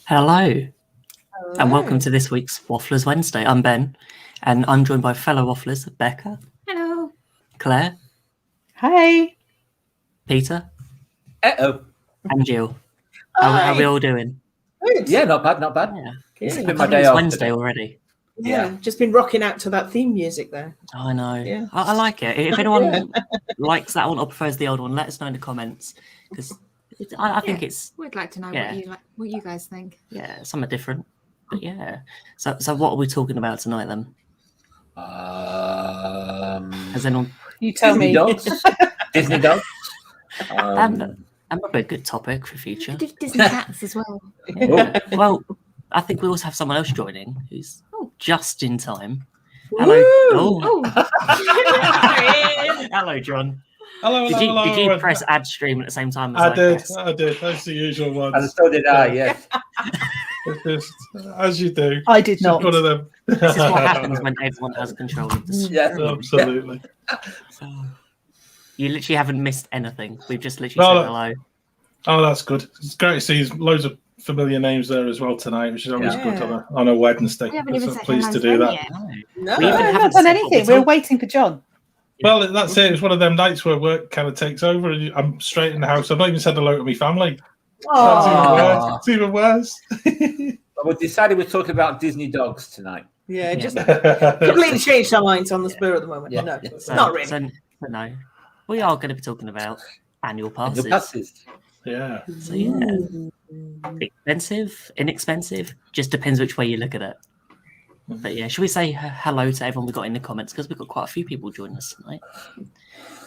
Hello, Hello. and welcome to this week's Wafflers Wednesday. I'm Ben, and I'm joined by fellow wafflers Becca. Hello. Claire. Hey. Peter. Uh-oh. And Jill. How are we all doing? Good. Yeah, not bad, not bad. Yeah. It's I been my think day it's off Wednesday today. already. Yeah, just been rocking out to that theme music there. I know. Yeah. I like it. If anyone likes that one or prefers the old one, let us know in the comments, because I think it's... We'd like to know what you guys think. Yeah, something different. But yeah. So what are we talking about tonight then? Has anyone... You tell Disney me. dogs. Disney dogs. That might be a good topic for future. We could do Disney cats as well. Yeah. Well, I think we also have someone else joining who's just in time. Hello. Woo! Hello, John. Hello, Did you everyone. press add stream at the same time as I did. pressed? I did. That's the usual one. And so did I, yes. It's just, as you do. I did It's not. one of them. This is what happens when everyone has control of the screen. Yeah. Absolutely. So, you literally haven't missed anything. We've just literally said hello. Oh, that's good. It's great to see loads of familiar names there as well tonight, which is always good on a Wednesday. We haven't even So said pleased hello to do to that. yet. No. We even I haven't haven't done said what anything. we're We're waiting for John. Well, that's it. It's one of them nights where work kind of takes over, and I'm straight in the house. I've not even said hello to my family. Oh, It's even worse. Well, we decided we're talking about Disney dogs tonight. Yeah, just completely changed our minds on the spur at the moment. Yeah. No, Yeah. not really. So, no, we are going to be talking about annual passes. The passes. Yeah. So yeah, expensive, inexpensive, just depends which way you look at it. But yeah, should we say hello to everyone we got in the comments, because we've got quite a few people joining us tonight.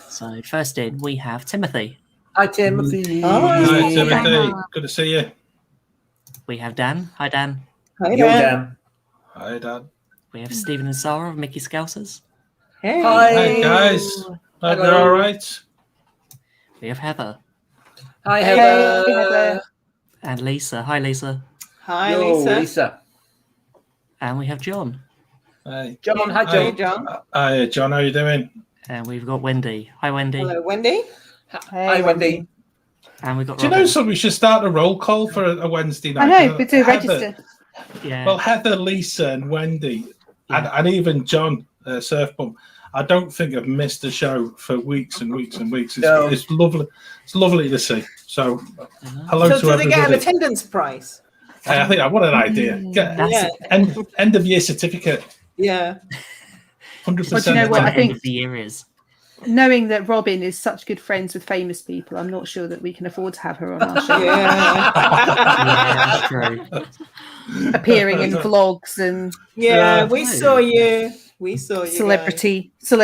So first in, we have Timothy. Hi, Timothy. Hi, Hi. Timothy. Good to see you. We have Dan. Hi, Dan. Hi, You're Dan. down. Hi, Dad. We have Stephen and Sarah of Mickey Scousers. Hey. Hi. Hey, guys. Hope they're all right. We have Heather Hi, Hey, Heather. Heather. and Lisa. Hi, Lisa. Hi, Yo, Lisa. Lisa. And we have John. Hey. John, hi, Hey, John. John. Hi, John. How you doing? And we've got Wendy. Hi, Wendy. Hello, Wendy. Hi, Wendy. And we've got Do you know Robin. something? We should start a roll call for a Wednesday I night. know, but do Heather- register. Yeah. Well, Heather, Lisa, and Wendy, and even John Surfbump. I don't think I've missed a show for weeks and weeks and weeks. It's lovely. It's lovely to see. So, hello So to do they everybody. get an attendance price? I think what an idea. Get That's end of year certificate. Yeah. 100%. But you know what, the I end think- of the year is. Knowing that Robin is such good friends with famous people, I'm not sure that we can afford to have her on our show. Yeah. Yeah, that's true. Appearing in vlogs and Yeah, Yeah. we saw you. We saw you. celebrity stuff.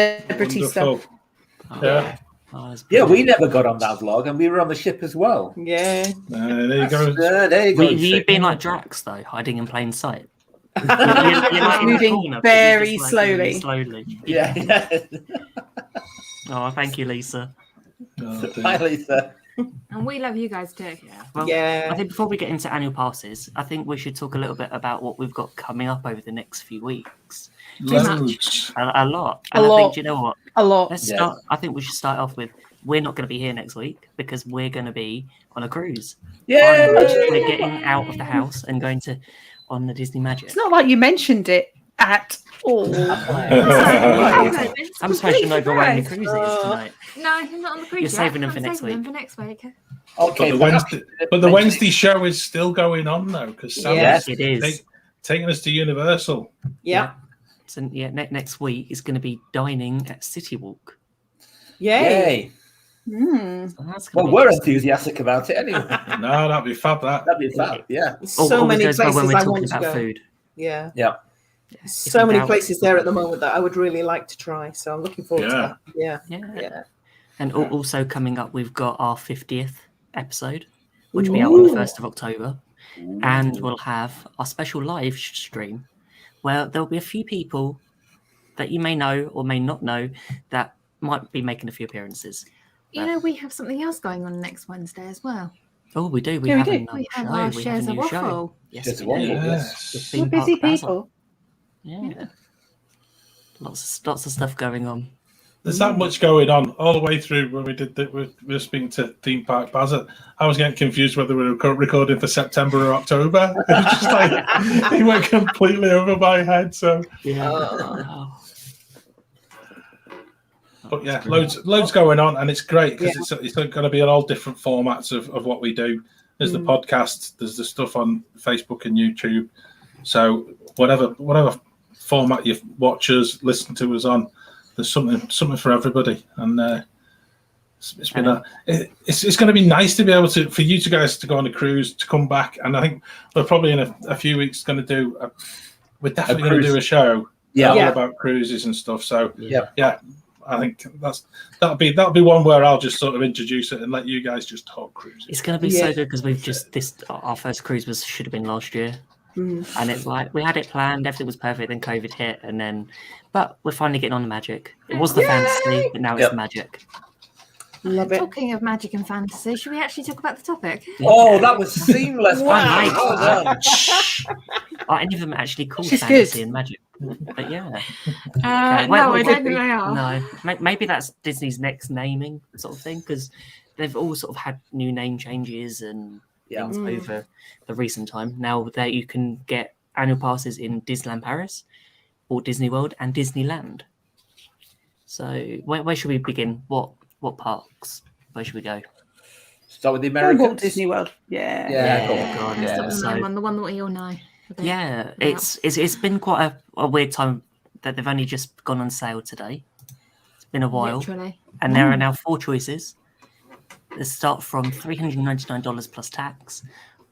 Wonderful. Yeah. Oh, that's Yeah, we brilliant. never got on that vlog, and we were on the ship as well. Guys. Yeah. There you go. There you go. You've been like Drax though, hiding in plain sight. You're like in the Moving corner, but you're very just, like, moving slowly. Yeah. Oh, thank you, Lisa. Oh, dear. Hi, Lisa. And we love you guys too. Well, Yeah. I think before we get into annual passes, I think we should talk a little bit about what we've got coming up over the next few weeks. Loads. A lot. A And I lot. think, do you know what? A lot. Let's Yes. start. I think we should start off with we're not going to be here next week because we're going to be on a cruise. Yeah. Finally, we're getting out of the house and going to on the Disney Magic. It's not like you mentioned it at all. I'm supposed to know where the cruise is tonight. No, I'm not on the cruise. You're yet. saving them I'm for next saving them week. for next week. Okay. But the Wednesday show is still going on though, because Sam's Yes. It is. taking us to Universal. Yeah. So yeah, next week is going to be dining at City Walk. Yay. Yay. Mm. So that's Well, gonna we're be enthusiastic about it anyway. No, that'd be fab. That. That'd be fab. Yeah. So many goes well places when we're I talking want to about go. food. Yeah. Yeah. So many places there at the moment that I would really like to try. So I'm looking forward to Yeah. that. Yeah. Yeah. Yeah. And also coming up, we've got our 50th episode, which will be out on the 1st of October. And we'll have our special live stream where there'll be a few people that you may know or may not know that might be making a few appearances. You know, we have something else going on next Wednesday as well. Oh, we do. We Yeah, we have do. another We have show. our We shares have a of new show. waffle. Yes, Shares we of waffle, do. Yes. The We're theme busy park Basil. people. Yeah. Lots of stuff going on. There's that much going on all the way through when we were speaking to Theme Park Baz. I was getting confused whether we were recording for September or October. It was just like he went completely over my head. So but yeah, loads going on, and it's great because it's going to be in all different formats of what we do. There's the podcast, there's the stuff on Facebook and YouTube. So whatever format you watch us, listen to us on, there's something for everybody, and it's been it's going to be nice to be able for you guys to go on a cruise, to come back, and I think we're probably in a few weeks going to we're definitely going to do a show all about cruises and stuff. So I think that'll be one where I'll just sort of introduce it and let you guys just talk cruises. It's going to be so good because we've just our first cruise should have been last year. And it's like we had it planned, everything was perfect, then COVID hit, but we're finally getting on the magic. It was the fantasy, but now it's the magic. Love it. Talking of magic and fantasy, should we actually talk about the topic? Oh, that was seamless. Wow. Well done. Any of them are actually called She's fantasy good. and magic, but yeah. No, I don't think they are. No, maybe that's Disney's next naming sort of thing, because they've all sort of had new name changes and things over the recent time. Now that you can get annual passes in Disneyland Paris, Walt Disney World, and Disneyland. So where should we begin? What parks? Where should we go? Start with the Walt Americans. Disney World. Yeah. The one that we all know. Yeah, it's been quite a weird time that they've only just gone on sale today. It's been a while. Literally. And there are now 4 choices. They start from $399 plus tax,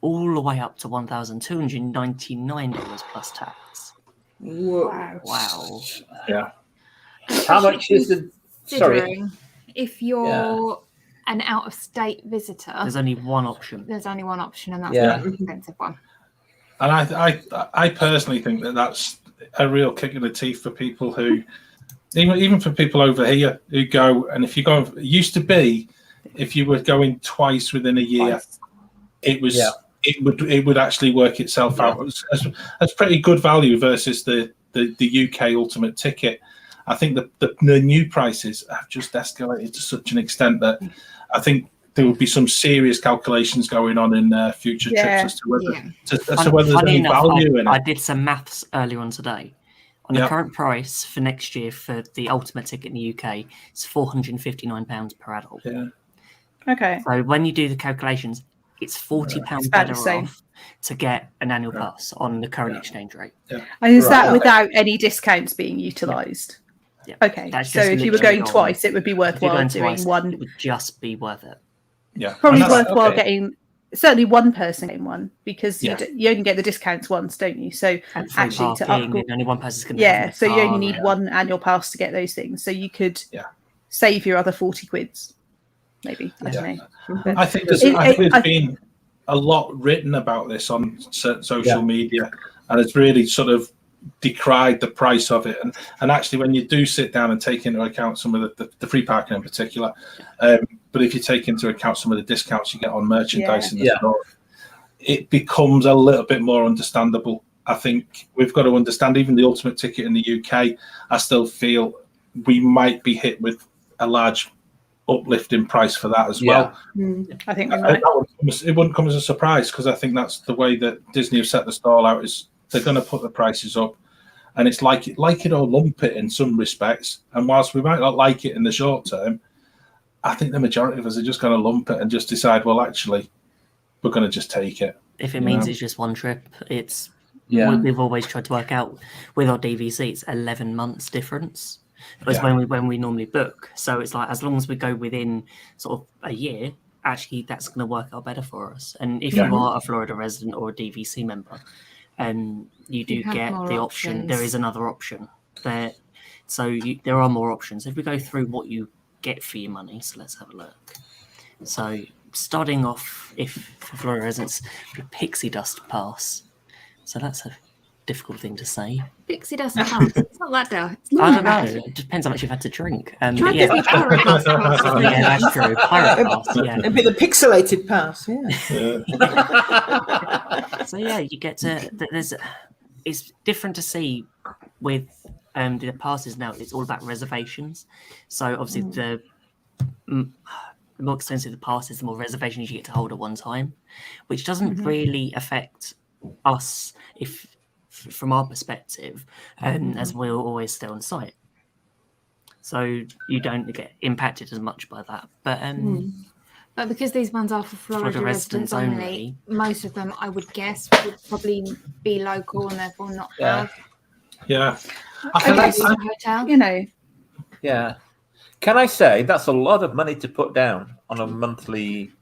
all the way up to $1,299 plus tax. Whoa. Wow. Yeah. How much is the? Sorry. Considering if you're an out-of-state visitor, There's only one option. there's only one option, and that's Yeah. the expensive one. And I personally think that's a real kick in the teeth for people who, even for people over here who go, and if you go, it used to be, if you were going twice within a year, it would actually work itself out. That's pretty good value versus the UK ultimate ticket. I think the new prices have just escalated to such an extent that I think there would be some serious calculations going on in future trips as to whether there's any value in it. I did some maths earlier on today. On the current price for next year for the ultimate ticket in the UK, it's £459 per adult. Yeah. Okay. So when you do the calculations, it's £40 better off to get an annual pass on the current exchange rate. Yeah. And is that without any discounts being utilised? Yeah. Okay. That's So just if you were literally going on- twice, it would be If you're worthwhile going doing twice, one. it would just be worth it. Yeah. Probably And that's- worthwhile getting certainly one person getting one because Yeah. you only get the discounts once, don't you? So And free actually to parking, upgrade, and only one person's going to have so you only car, need one annual pass to get those things. So you could Yeah. save your other 40 quids, maybe. I don't know. But I think there's been a lot written about this on social media, and it's really sort of decried the price of it. And actually, when you do sit down and take into account some of the free parking in particular, but if you take into account some of the discounts you get on merchandise in the store, it becomes a little bit more understandable. I think we've got to understand, even the ultimate ticket in the UK, I still feel we might be hit with a large uplift in price for that as well. I think we might. It wouldn't come as a surprise because I think that's the way that Disney have set the stall out, is they're going to put the prices up, and it's like it or lump it in some respects. And whilst we might not like it in the short term, I think the majority of us are just going to lump it and just decide, well, actually, we're going to just take it. If it means it's just one trip, it's we've always tried to work out with our DVC, it's 11 months difference. Because when we normally book, so it's like as long as we go within sort of a year, actually that's going to work out better for us. And if you are a Florida resident or a DVC member, and you do get the option, there is another option there. So there are more options. If we go through what you get for your money, so let's have a look. So starting off, if for Florida residents, the Pixie Dust Pass. So that's a difficult thing to say. Pixie Dust Pass. It's not that dark. I don't know. It depends how much you've had to drink. Try But Disney Pirate Pass. yeah, that's true. Pirate Pass, yeah. It'd be the pixelated pass, So yeah, you get to it's different to see with the passes now, it's all about reservations. So obviously the more expensive the pass is, the more reservations you get to hold at one time, which doesn't really affect us from our perspective, as we'll always stay on site. So you don't get impacted as much by that. But because these ones are for Florida residents only, most of them, I would guess, would probably be local and therefore not have. Yeah. I guess a hotel. You know, Yeah. Can I say that's a lot of money to put down on a monthly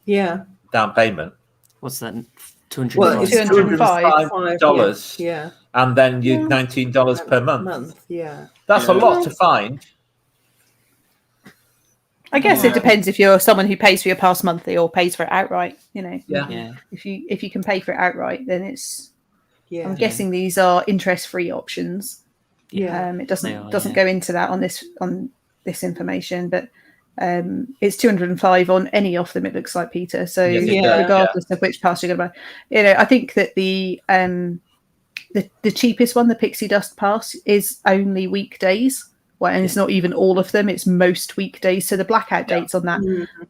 down payment? What's that? $205. Well, it's $205. Yeah. And then you $19 per month. Yeah. That's a lot to find. I guess it depends if you're someone who pays for your pass monthly or pays for it outright. You know, Yeah. if you can pay for it outright, then it's. Yeah. I'm guessing these are interest-free options. Yeah. It doesn't go into that on this information, but it's 205 on any of them. It looks like, Peter. So regardless of which pass you're going to buy, you know, I think that the cheapest one, the Pixie Dust Pass, is only weekdays. Well, and it's not even all of them; it's most weekdays. So the blackout dates on that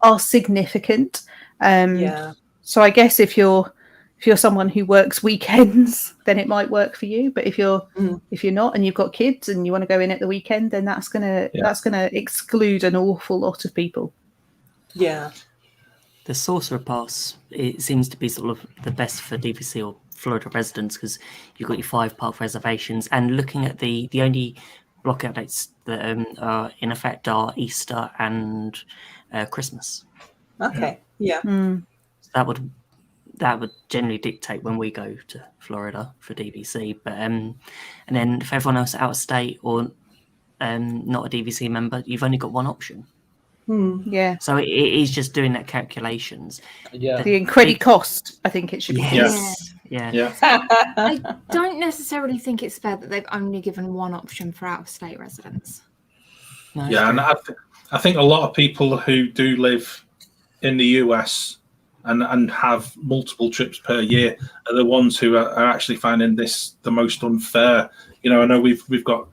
are significant. So I guess if you're someone who works weekends, then it might work for you. But if you're not and you've got kids and you want to go in at the weekend, then that's gonna exclude an awful lot of people. Yeah. The Sorcerer Pass, it seems to be sort of the best for DVC or Florida residents because you've got your 5-park reservations. And looking at the only blockout dates that are in effect are Easter and Christmas. Okay. Yeah. So that would generally dictate when we go to Florida for DVC. But and then for everyone else out of state or not a DVC member, you've only got one option. Yeah. So it is just doing that calculations. Yeah. The Incredi cost, I think it should be. Yes. Yeah. I don't necessarily think it's fair that they've only given one option for out-of-state residents. No, Yeah, and I think a lot of people who do live in the US and have multiple trips per year are the ones who are actually finding this the most unfair. You know, I know we've got,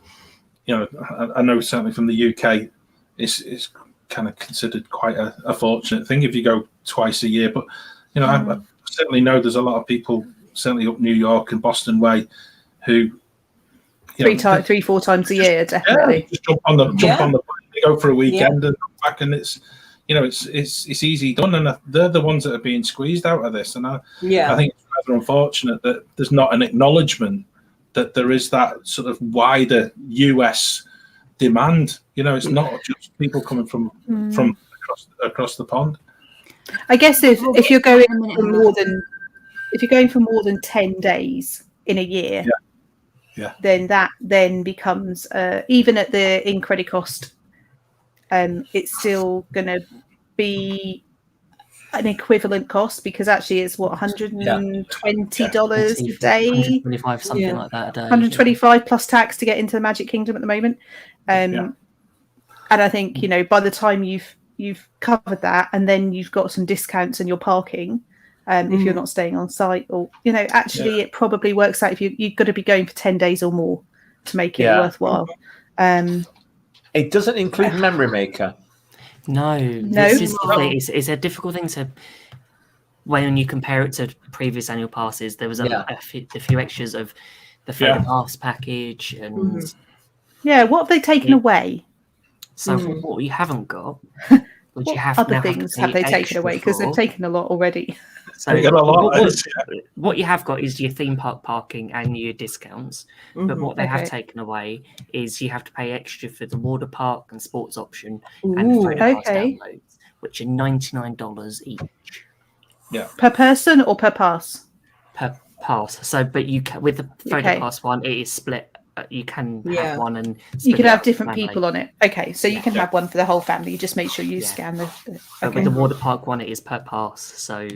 you know, I know certainly from the UK, it's kind of considered quite a fortunate thing if you go twice a year. But, you know, I certainly know there's a lot of people, certainly up New York and Boston way, who... 3-4 times a year, definitely. Yeah, just jump on the plane, they go for a weekend and come back, and it's, you know, it's easy done, and they're the ones that are being squeezed out of this. And I think it's rather unfortunate that there's not an acknowledgement that there is that sort of wider US demand. You know, it's not just people coming from across the pond. I guess if you're going for more than 10 days in a year, then that then becomes even at the Incredi cost, it's still going to be an equivalent cost because actually it's what $120 a day, 125 something like that a day. 125 plus tax to get into the Magic Kingdom at the moment. And I think, you know, by the time you've covered that and then you've got some discounts in your parking, if you're not staying on site, or, you know, actually it probably works out if you've got to be going for 10 days or more to make it worthwhile. It doesn't include Memory Maker. No. This is the thing. It's a difficult thing to, when you compare it to previous annual passes, there was a few extras of the Florida Pass package and what have they taken away? So what you haven't got, which you have other things have they taken away, because they've taken a lot already. So what you have got is your theme park parking and your discounts, but what they have taken away is you have to pay extra for the water park and sports option and the Florida Pass downloads, which are $99 each. Yeah. Per person or per pass? Per pass. So, but you can, with the Florida Pass one, it is split. You can have one and you can have different people on it. Okay, so you can have one for the whole family. You just make sure you scan the. But with the water park one, it is per pass. So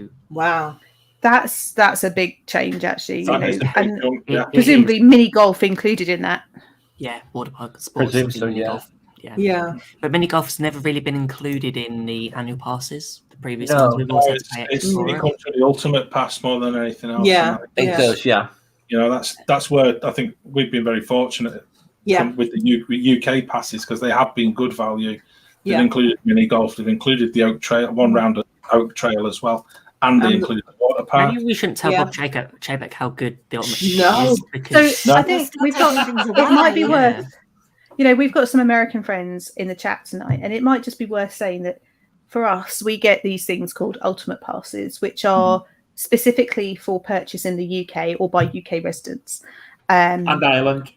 that's a big change actually. You know, and presumably mini golf included in that. Yeah, water park sports. Mini golf. Yeah. But mini golf's never really been included in the annual passes. The previous ones we've also had to pay extra for it comes to the ultimate pass more than anything else. It does. Yeah. You know, that's where I think we've been very fortunate with the UK passes, because they have been good value. They've included mini golf. They've included the Oak Trail, one round of Oak Trail as well, and they included the water park. Maybe we shouldn't tell Bob Chaybeck how good the ultimate is. So I think we've got. It might be worth. You know, we've got some American friends in the chat tonight, and it might just be worth saying that for us, we get these things called ultimate passes, which are specifically for purchase in the UK or by UK residents. And Ireland.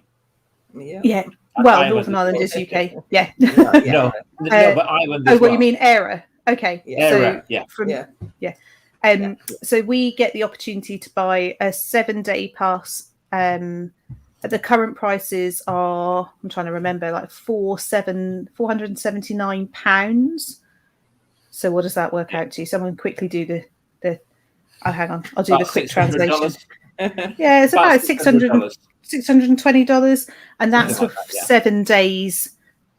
Yeah. Well, Northern Ireland is UK. Yeah. No, but Ireland as what you mean, ERA? Okay. ERA, So we get the opportunity to buy a 7-day pass. The current prices are, I'm trying to remember, like £479. So what does that work out to? Someone quickly do the hang on, I'll do the quick translation. Yeah, it's about $620, and that's for 7 days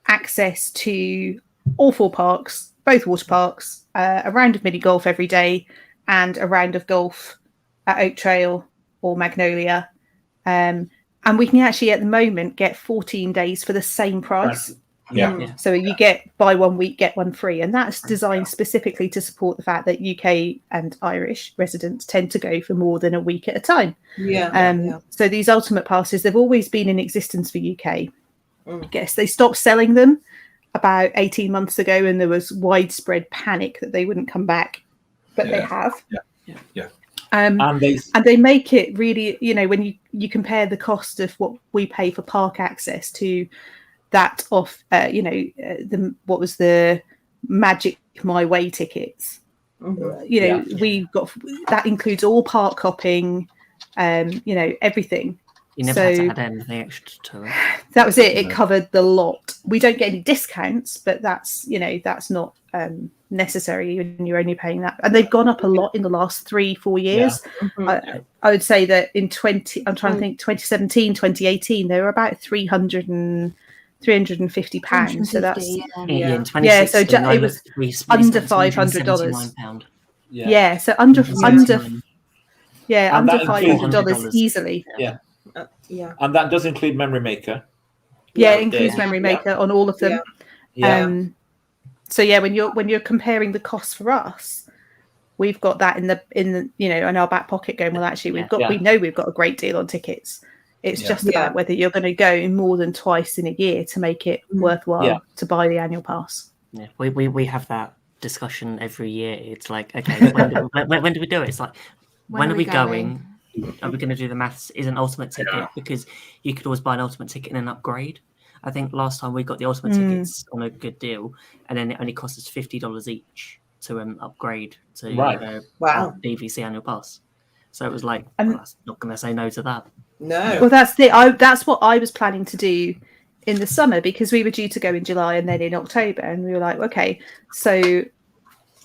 access to all 4 parks, both water parks, a round of mini golf every day, and a round of golf at Oak Trail or Magnolia. And we can actually at the moment get 14 days for the same price. Right. So you get buy 1 week, get 1 free. And that's designed specifically to support the fact that UK and Irish residents tend to go for more than a week at a time. So these ultimate passes, they've always been in existence for UK. I guess they stopped selling them about 18 months ago, and there was widespread panic that they wouldn't come back, but they have. And they make it really, you know, when you compare the cost of what we pay for park access to that of, what was the Magic My Way tickets. We got that includes all park hopping, everything. You never had to add anything extra to it. That was it. It covered the lot. We don't get any discounts, but that's not necessary when you're only paying that. And they've gone up a lot in the last 3-4 years. I would say that in 2017, 2018, they were about £350. So that's in 2016, so it was under $500. So under $500 easily. And that does include Memory Maker. It includes Memory Maker on all of them. When you're comparing the costs for us, we've got that in our back pocket going, well, actually we know we've got a great deal on tickets. It's just about whether you're going to go more than twice in a year to make it worthwhile to buy the annual pass. Yeah, we have that discussion every year. It's like, okay, when do we do it? It's like, when are we going? Are we going to do the maths? Is an ultimate ticket, because you could always buy an ultimate ticket and an upgrade. I think last time we got the ultimate tickets on a good deal, and then it only cost us $50 each to upgrade to DVC annual pass. So it was like, I'm not going to say no to that. No. Well, that's what I was planning to do in the summer, because we were due to go in July and then in October, and we were like, okay, so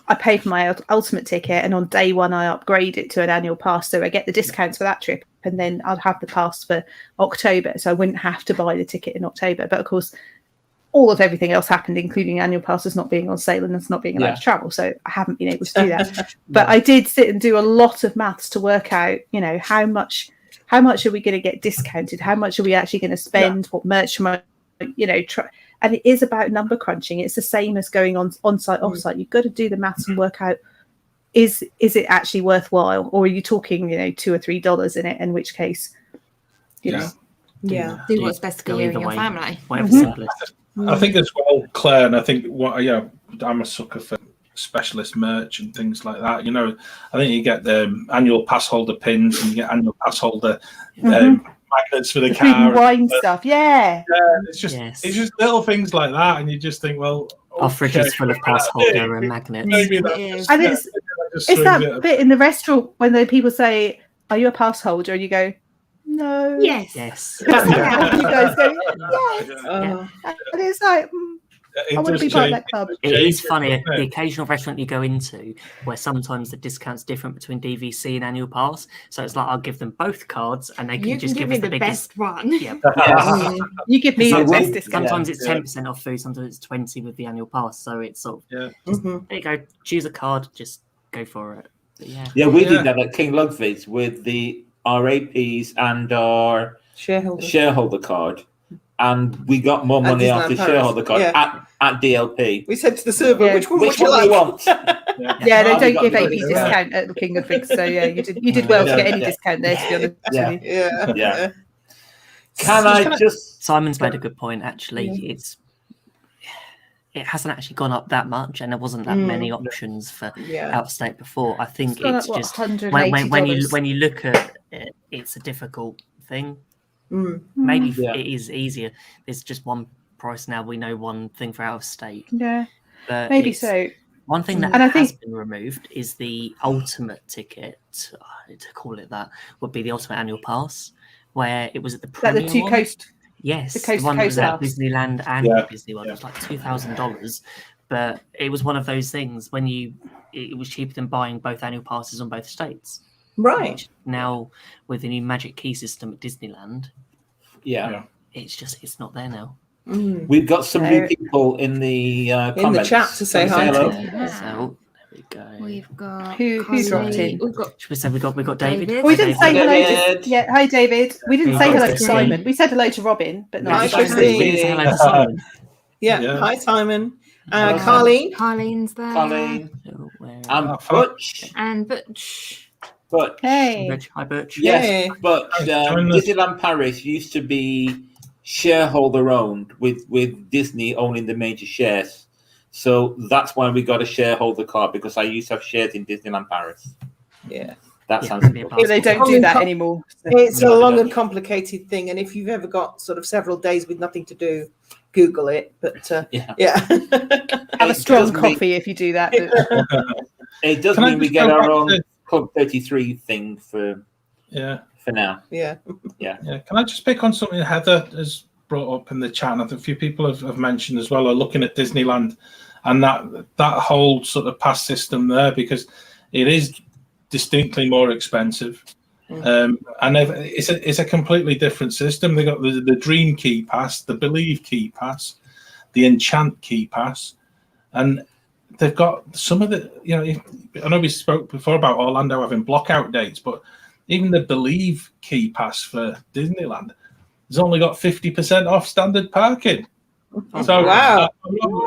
I pay for my ultimate ticket, and on day 1 I upgrade it to an annual pass, so I get the discounts for that trip, and then I'd have the pass for October, so I wouldn't have to buy the ticket in October. But of course, all of everything else happened, including annual passes not being on sale and us not being allowed to travel, so I haven't been able to do that. But I did sit and do a lot of maths to work out, how much are we going to get discounted? How much are we actually going to spend? What merch am I, and it is about number crunching. It's the same as going on-site, off-site. You've got to do the maths and work out, is it actually worthwhile? Or are you talking, $2 or $3 in it, in which case, do what's best for you and your family. I think as well, Claire, and I think I'm a sucker for specialist merch and things like that. I think you get the annual pass holder pins, and you get annual pass holder magnets for the car, wine stuff. It's just little things like that, and you just think, well, our fridge is full of pass holder and magnets. Maybe it's that bit in the restaurant when the people say, "Are you a pass holder?" and you go, "No." Yes. You guys go, "Yes." And it's like, I want to be part of that club. It is funny, the occasional restaurant you go into where sometimes the discount's different between DVC and annual pass. So it's like, I'll give them both cards and they can just give us the biggest best one. Yeah. You give me the best discount. Sometimes it's 10% off food, sometimes it's 20 with the annual pass. So it's sort of, there you go, choose a card, just go for it. But we did that at King Ludwig's with our APs and our shareholder card. and we got more At money off the Disneyland shareholder card Paris. at DLP. We said to the server, Yeah. which one Which would you one do you like? want? Yeah, they Oh, we don't got give the AP money, yeah. discount at the King of Figs, so yeah, you did well to get any discount there. To be honest Yeah. with you. Yeah. Yeah. Can I just? Simon's made a good point. Actually, it hasn't actually gone up that much, and there wasn't that many options for out of state before. I think gone it's up, just $180. when you look at it, it's a difficult thing. Maybe it is easier. There's just one price now. We know one thing for out of state. Yeah, but maybe so. One thing that has been removed is the ultimate ticket. To call it that would be the ultimate annual pass, where it was at the premium the two one. coast. Yes, the coast one to that was coast at pass. Disneyland and Disney World. It was like $2,000, but it was one of those things when it was cheaper than buying both annual passes on both states. Right. Which now with the new Magic Key system at Disneyland, it's not there now. We've got some new people in the comments. chat to say hi. So there we go. We've got Who dropped in? We've got Should we say we got David? David. We didn't say hello. David. Hi David. We didn't say hello to Christine. Simon. We said hello to Robin, but not Hi, to Simon. Christine. We didn't say hello to Simon. Yeah. Hi, Simon. Carleen. Carleen's there. Colleen So where- and Butch. And Butch. Butch. Hey. Hi, Butch. Yes, Yeah. but Disneyland Paris used to be shareholder owned with Disney owning the major shares. So that's why we got a shareholder card, because I used to have shares in Disneyland Paris. Yeah. That Yeah, sounds it'd be a good. passport. They don't do that anymore. It's a long and complicated thing, and if you've ever got sort of several days with nothing to do, Google it. But yeah. Have a strong does mean- coffee if you do that. It does Can I mean we just get go our back own to- Club 33 thing for now. Yeah. Can I just pick on something Heather has brought up in the chat, and I think a few people have mentioned as well, are looking at Disneyland and that whole sort of pass system there, because it is distinctly more expensive. And it's a completely different system. They got the Dream Key Pass, the Believe Key Pass, the Enchant Key Pass, and they've got some of the, I know we spoke before about Orlando having blockout dates, but even the Believe Key Pass for Disneyland has only got 50% off standard parking. So wow.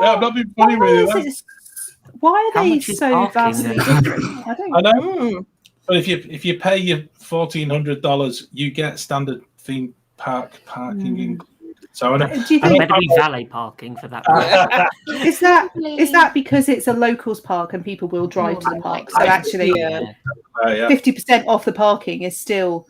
I'm not being funny with you. Why How are they much is so parking vastly then? different? I know. But if you pay your $1,400, you get standard theme park parking included. So Do you think better be valet parking for that. is that because it's a locals park and people will drive to the park? So actually, 50% off the parking is still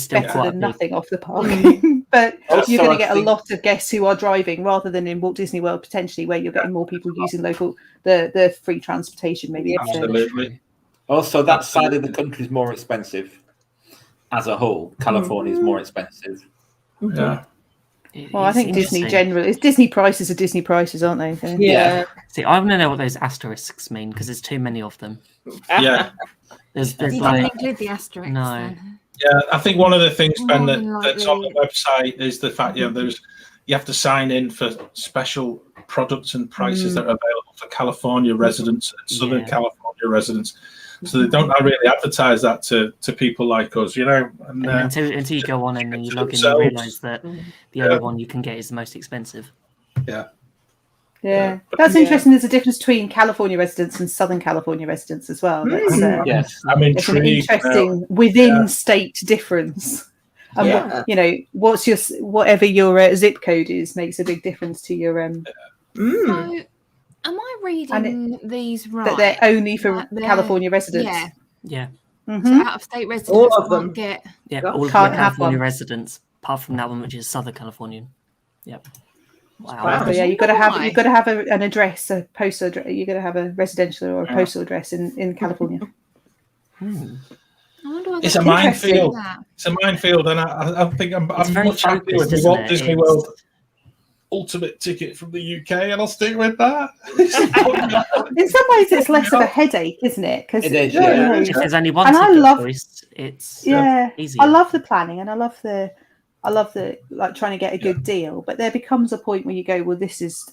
better quite than nothing off the parking. But Also, you're going to I get a think- lot of guests who are driving, rather than in Walt Disney World potentially, where you're getting more people using the free transportation. Maybe absolutely. Also, that side of the country is more expensive as a whole. California is more expensive. Yeah. Well, I think Disney generally, Disney prices are Disney prices, aren't they? So- Yeah. See, I want to know what those asterisks mean, because there's too many of them. Yeah. There's You didn't like include the asterisks. No. Then. Yeah, I think one of the things, Ben, More than that's on the website is the fact, you have to sign in for special products and prices that are available for California residents and Southern California residents. So they don't really advertise that to people like us, And, until you go on and then you log in and realise that the only one you can get is the most expensive. Yeah, that's interesting. There's a difference between California residents and Southern California residents as well. That's, Yes. I'm it's an intrigued. interesting within state difference. And what's your whatever your zip code is makes a big difference to your So, am I reading these right? that they're only for That they're- California residents. Yeah. Yeah. So out of state residents All of them. can't get. Yeah, Can't all of have the California one. residents, apart from that one, which is Southern Californian. Yep. Wow. Wow. So yeah, you've got to Why? have an address, a postal address. You've got to have a residential or a postal address in California. I wonder why It's they a don't minefield. do that. It's a minefield, and I think I'm It's very much happier focused, with the isn't Walt it? Disney It's- World ultimate ticket from the UK, and I'll stick with that. In some ways, it's less of a headache, isn't it? Because It is, yeah. If there's only one And I ticket love- choice, it's easier. I love the planning, and I love the like trying to get a good deal. But there becomes a point where you go, well,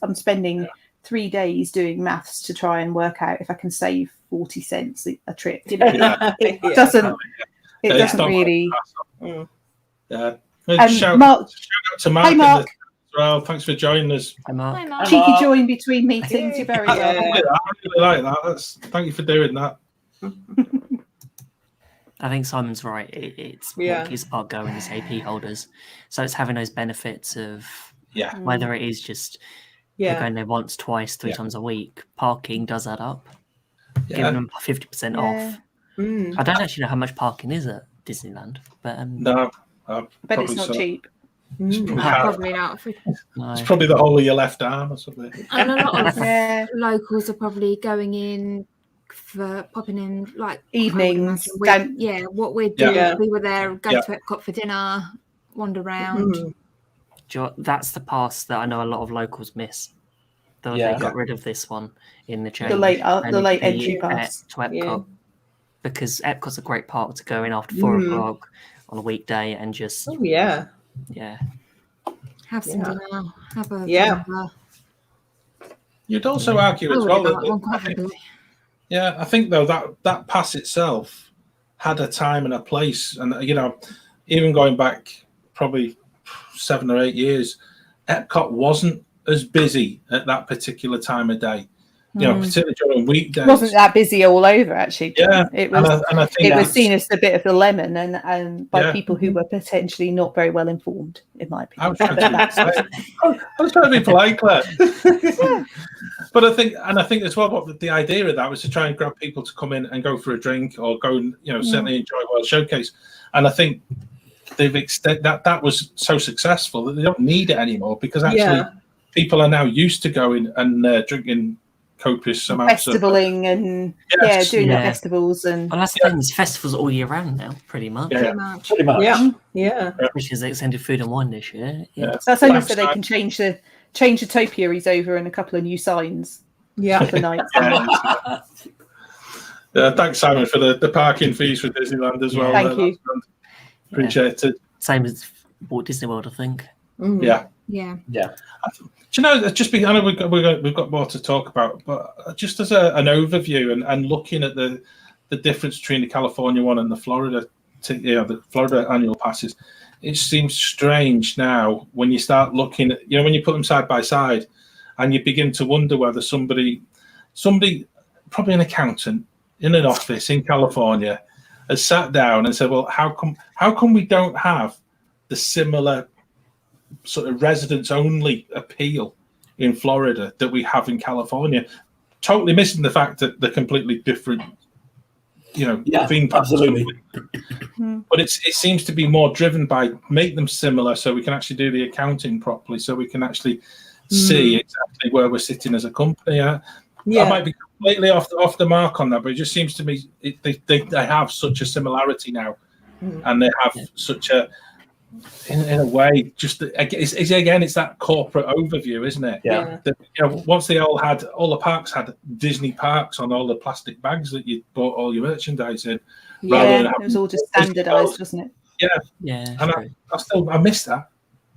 I'm spending 3 days doing maths to try and work out if I can save 40 cents a trip. It doesn't. It doesn't really. Yeah. And Shout Mark, out to Mark. Hey, Mark. well. Thanks for joining us. Hi, Mark. Hi, Mark. Cheeky join between meetings. You're very Yeah. welcome. I really like that. Thank you for doing that. I think Simon's right. It's what keeps the park going is AP holders. So it's having those benefits of whether it is just they're going there once, twice, 3 times a week. Parking does add up. Giving them 50% off. I don't actually know how much parking is at Disneyland, but No, But it's not cheap. Probably not. no. It's probably the whole of your left arm or something. And a lot of locals are probably going in for popping in like Evenings. what we're doing. Yeah. We were there, go to Epcot for dinner, wander around. Do you know what? That's the pass that I know a lot of locals miss. They got rid of this one in the change. The late entry pass to Epcot because Epcot's a great park to go in after 4 o'clock on a weekday and just have some dinner, have a dinner. You'd also argue as well that I think though that pass itself had a time and a place, and even going back probably 7 or 8 years, Epcot wasn't as busy at that particular time of day. Particularly during weekdays. It wasn't that busy all over, actually. Yeah, it was. And I think it was seen as a bit of the lemon, and by people who were potentially not very well informed, in my opinion. I was trying to be polite, Claire. But I think as well, what the idea of that was to try and grab people to come in and go for a drink or go and certainly enjoy World Showcase. And I think they've extended that was so successful that they don't need it anymore because actually people are now used to going and drinking copious amounts festivaling and doing the festivals and that's the thing, there's festivals all year round now, pretty much. Pretty much. Which is extended food and wine this year. That's only so they can change the topiaries over and a couple of new signs for nights. Thanks, Simon, for the parking fees for Disneyland as well. Thank you. Appreciate it. Same as Walt Disney World, I think. Yeah. Do you know? I know we've got more to talk about, but just as an overview and looking at the difference between the California one and the Florida, the Florida annual passes, it seems strange now when you start looking at when you put them side by side, and you begin to wonder whether somebody, probably an accountant in an office in California, has sat down and said, well, how come we don't have the similar sort of residents only appeal in Florida that we have in California, totally missing the fact that they're completely different, theme parks. Absolutely. But it seems to be more driven by make them similar so we can actually do the accounting properly, so we can actually see exactly where we're sitting as a company. I might be completely off the mark on that, but it just seems to me they have such a similarity now, and they have such a in a way, just it's that corporate overview, isn't it? Yeah. Once they all the parks had Disney parks on all the plastic bags that you bought all your merchandise in. It was all just standardised, wasn't it? Yeah. And I miss that.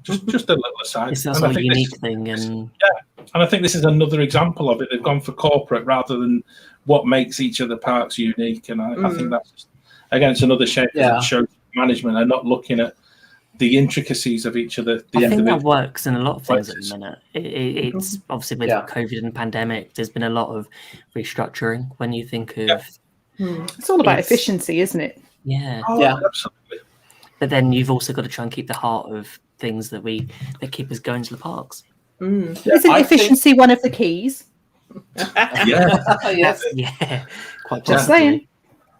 Just a little aside. It's that a unique thing, and and I think this is another example of it. They've gone for corporate rather than what makes each of the parks unique, and I think that's again, it's another shame that shows management are not looking at the intricacies of each of the I think that works in a lot of things at the minute. It's obviously with COVID and pandemic, there's been a lot of restructuring when you think of it's all about efficiency, isn't it? Absolutely. But then you've also got to try and keep the heart of things that keep us going to the parks. Isn't efficiency one of the keys? Yes. Quite just saying.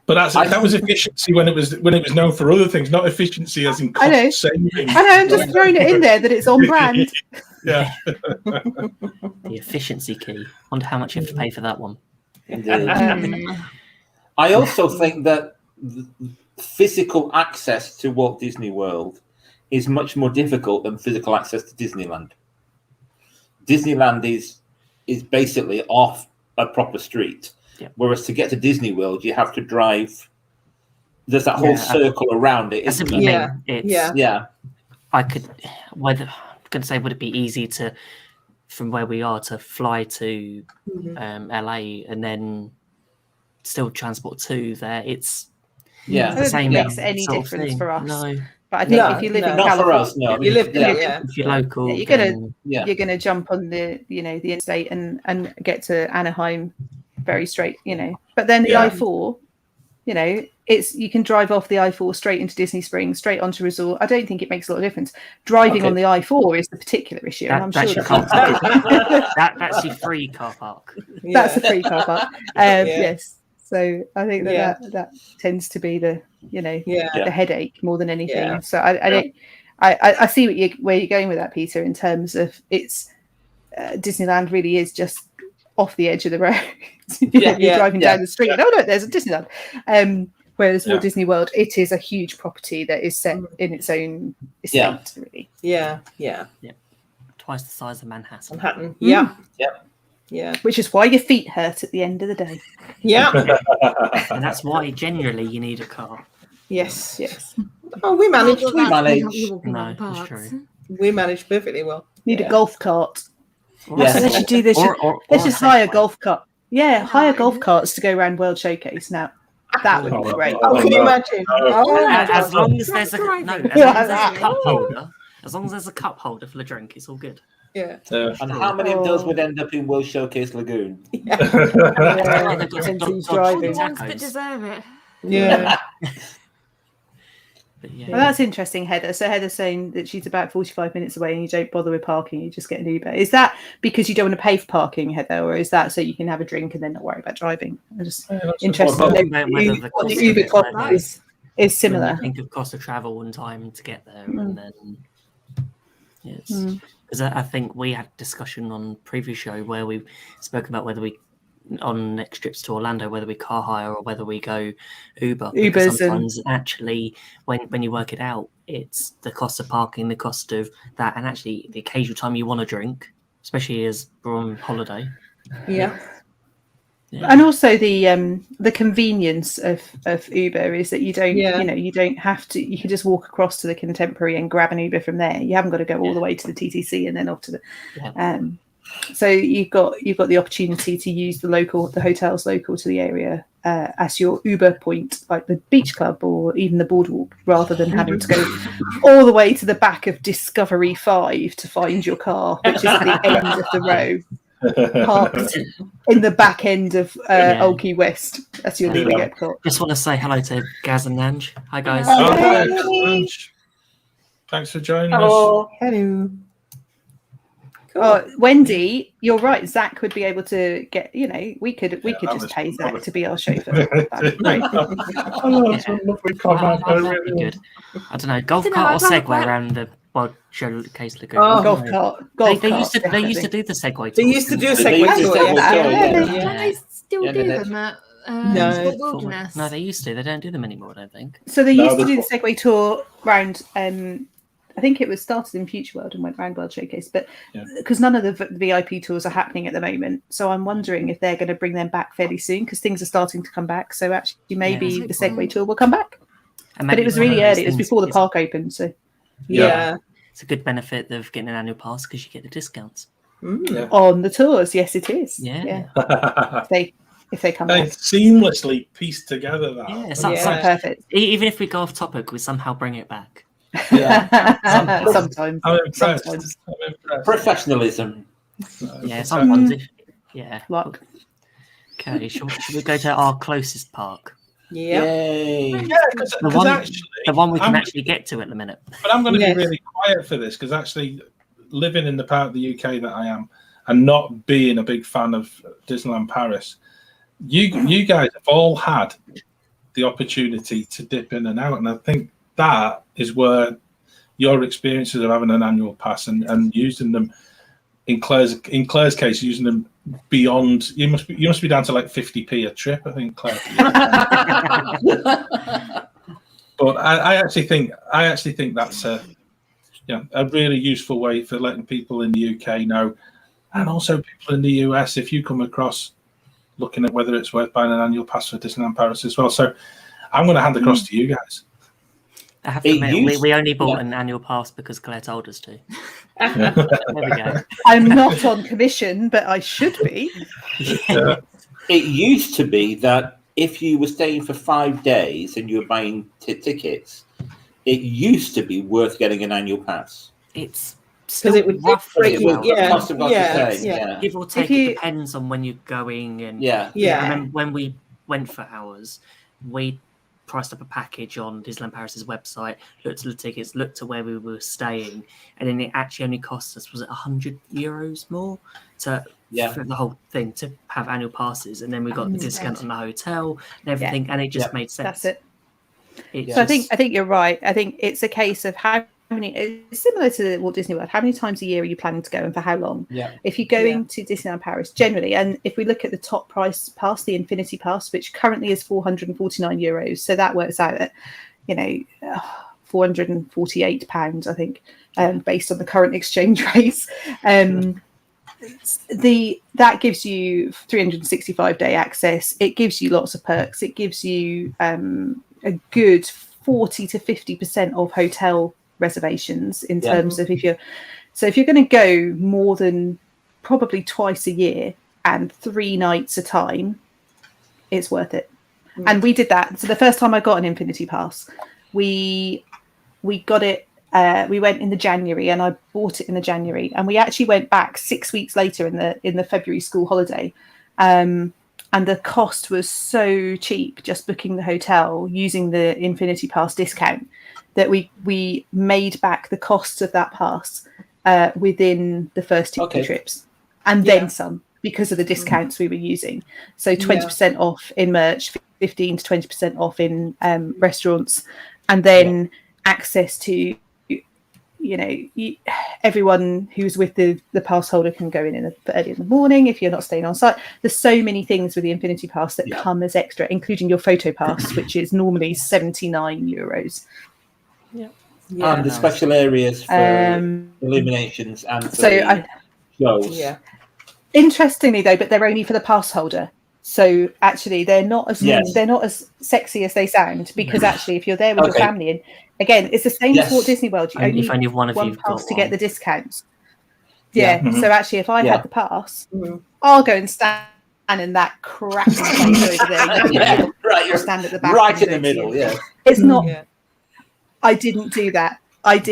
But that was efficiency when it was known for other things, not efficiency as in cost saving. I know, I'm just throwing it in there that it's on brand. The efficiency key. Wonder how much you have to pay for that one. Indeed. I also think that physical access to Walt Disney World is much more difficult than physical access to Disneyland. Disneyland is basically off a proper street. Whereas to get to Disney World, you have to drive. There's that whole circle around it, isn't there? I could. I'm going to say, would it be easy to, from where we are, to fly to LA and then still transport to there? It's the same. Makes any difference for us? No. But I think if you live in not for California, us, no. You live there, If you're local, you're gonna jump on the the interstate and get to Anaheim very straight, But then the I-4, it's you can drive off the I-4 straight into Disney Springs, straight onto resort. I don't think it makes a lot of difference. Driving on the I-4 is the particular issue, and I'm that's sure that's your free car park. That's the free car park. Yes. So I think that tends to be the the headache more than anything. Yeah. So I see where you're going with that, Peter, in terms of it's Disneyland really is just off the edge of the road. You're driving down the street and no, there's a Disneyland. Whereas Walt Disney World, it is a huge property that is set in its own estate, really. Yeah. Twice the size of Manhattan. Yeah. Which is why your feet hurt at the end of the day. Yeah. And that's why generally you need a car. Yes. Oh, we managed. No, it's true. We managed perfectly well. Need a golf cart. Yes. So let's just do this. Let's just hire golf cart. Yeah, hire golf carts to go around World Showcase now. That would be great. Oh, can you imagine? As long as there's a cup holder. As long as there's a cup holder for the drink, it's all good. Yeah. And how many of those would end up in World Showcase Lagoon? The ones that deserve it. Yeah. Well, that's interesting, Heather. So Heather's saying that she's about 45 minutes away and you don't bother with parking, you just get an Uber. Is that because you don't want to pay for parking, Heather, or is that so you can have a drink and then not worry about driving? I'm just interested to know what the Uber cost is similar. I think of cost of travel and time to get there, and then because I think we had discussion on previous show where we spoke about whether we on next trips to Orlando, whether we car hire or whether we go Uber. Because sometimes actually when you work it out, it's the cost of parking, the cost of that, and actually the occasional time you want to drink, especially as we're on holiday. Yeah. And also the convenience of Uber is that you don't you don't have to, you can just walk across to the Contemporary and grab an Uber from there. You haven't got to go all the way to the TTC and then off to the so you've got the opportunity to use the hotels local to the area as your Uber point, like the beach club or even the boardwalk, rather than having to go all the way to the back of Discovery 5 to find your car, which is at the end of the row, parked in the back end of Old Key West. That's your leaving Epcot. Just want to say hello to Gaz and Nanj. Hi guys. Thanks for joining us. Hello. Cool. Oh, Wendy, you're right. Zach would be able to get. We could just pay Zach to be our chauffeur. That'd be great. Lovely comment. That'd be good. I don't know, golf cart or Segway around the World Showcase Lagoon. Golf cart. They used to do the Segway. They used to do a Segway tour. Don't they still do them at Wilderness? No, they used to. They don't do them anymore, I don't think. So they used to do the Segway tour round. I think it was started in Future World and went round World Showcase, but because none of the VIP tours are happening at the moment, so I'm wondering if they're going to bring them back fairly soon because things are starting to come back. So actually, maybe the Segway tour will come back. But it was really early; it was before the park opened. So it's a good benefit of getting an annual pass because you get the discounts on the tours. Yes, it is. Yeah. if they come back, seamlessly pieced together. That perfect. Even if we go off topic, we somehow bring it back. Sometimes. I'm impressed. Professionalism. Sometimes. Luck. Okay, shall we go to our closest park? Yay. The one we can actually get to at the minute. But I'm going to be really quiet for this because actually living in the part of the UK that I am and not being a big fan of Disneyland Paris, you guys have all had the opportunity to dip in and out, and I think that is where your experiences of having an annual pass and using them in Claire's case, using them beyond, you must be down to like 50p a trip, I think, Claire. But I actually think that's a really useful way for letting people in the UK know, and also people in the US, if you come across looking at whether it's worth buying an annual pass for Disneyland Paris as well. So I'm going to hand across to you guys. I have to admit, we only bought an annual pass because Claire told us to. There we go. I'm not on commission, but I should be. It used to be that if you were staying for 5 days and you were buying tickets, it used to be worth getting an annual pass. It's because it would roughly break you. about, Yeah, cost about the same, yeah. give or take. It depends on when you're going, and yeah. I remember when we went for ours, we priced up a package on Disneyland Paris's website, looked at the tickets, looked at where we were staying, and then it actually only cost us, was it €100 more for the whole thing to have annual passes, and then we got the discount on the hotel and everything, and it just made sense. That's it. So I think you're right. I think it's a case of how many. It's similar to Walt Disney World. How many times a year are you planning to go, and for how long? Yeah. If you're going to Disneyland Paris generally, and if we look at the top price pass, the Incredi-Pass, which currently is €449, so that works out at £448, I think, based on the current exchange rates. That gives you 365-day access. It gives you lots of perks. It gives you a good 40 to 50% of hotel reservations in terms of if you're going to go more than probably twice a year and 3 nights a time, it's worth it. And we did that. So the first time I got an Incredi-Pass, we got it. We went in the January, and I bought it in the January, and we actually went back 6 weeks later in the February school holiday, and the cost was so cheap just booking the hotel using the Incredi-Pass discount that we made back the costs of that pass within the first 2 trips, and then some, because of the discounts we were using. So 20% off in merch, 15 to 20% off in restaurants, and then access to, everyone who's with the pass holder can go in early in the morning if you're not staying on site. There's so many things with the Incredi-Pass that come as extra, including your photo pass, which is normally €79. And the special areas for illuminations and for shows. Yeah. Interestingly, though, but they're only for the pass holder. So actually, they're not as sexy as they sound, because actually, if you're there with your family, and again, it's the same as Walt Disney World. You only need one pass to get the discounts. Yeah. So actually, if I had the pass, I'll go and stand in that crappy place over there. Right, stand at the back, right in the middle. Yeah. It's not. I didn't do that. But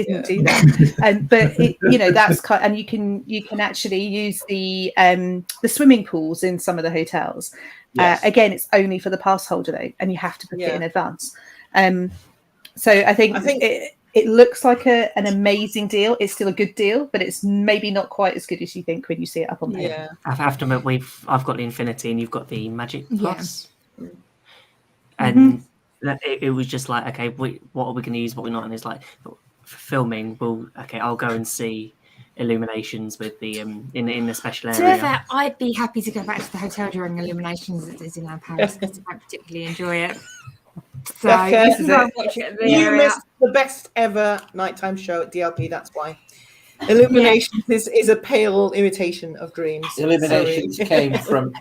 that's and you can actually use the swimming pools in some of the hotels. Again, it's only for the pass holder though, and you have to book it in advance. So I think it looks like an amazing deal. It's still a good deal, but it's maybe not quite as good as you think when you see it up on paper. Yeah. I have to admit, I've got the Infinity, and you've got the Magic Plus, and it was just like, okay, what are we going to use? What we're not, and it's like, for filming, I'll go and see illuminations with the in the special area. To be fair, I'd be happy to go back to the hotel during illuminations at Disneyland Paris because I don't particularly enjoy it. So this is you missed the best ever nighttime show at DLP. That's why. Illuminations is a pale imitation of dreams. Illuminations came from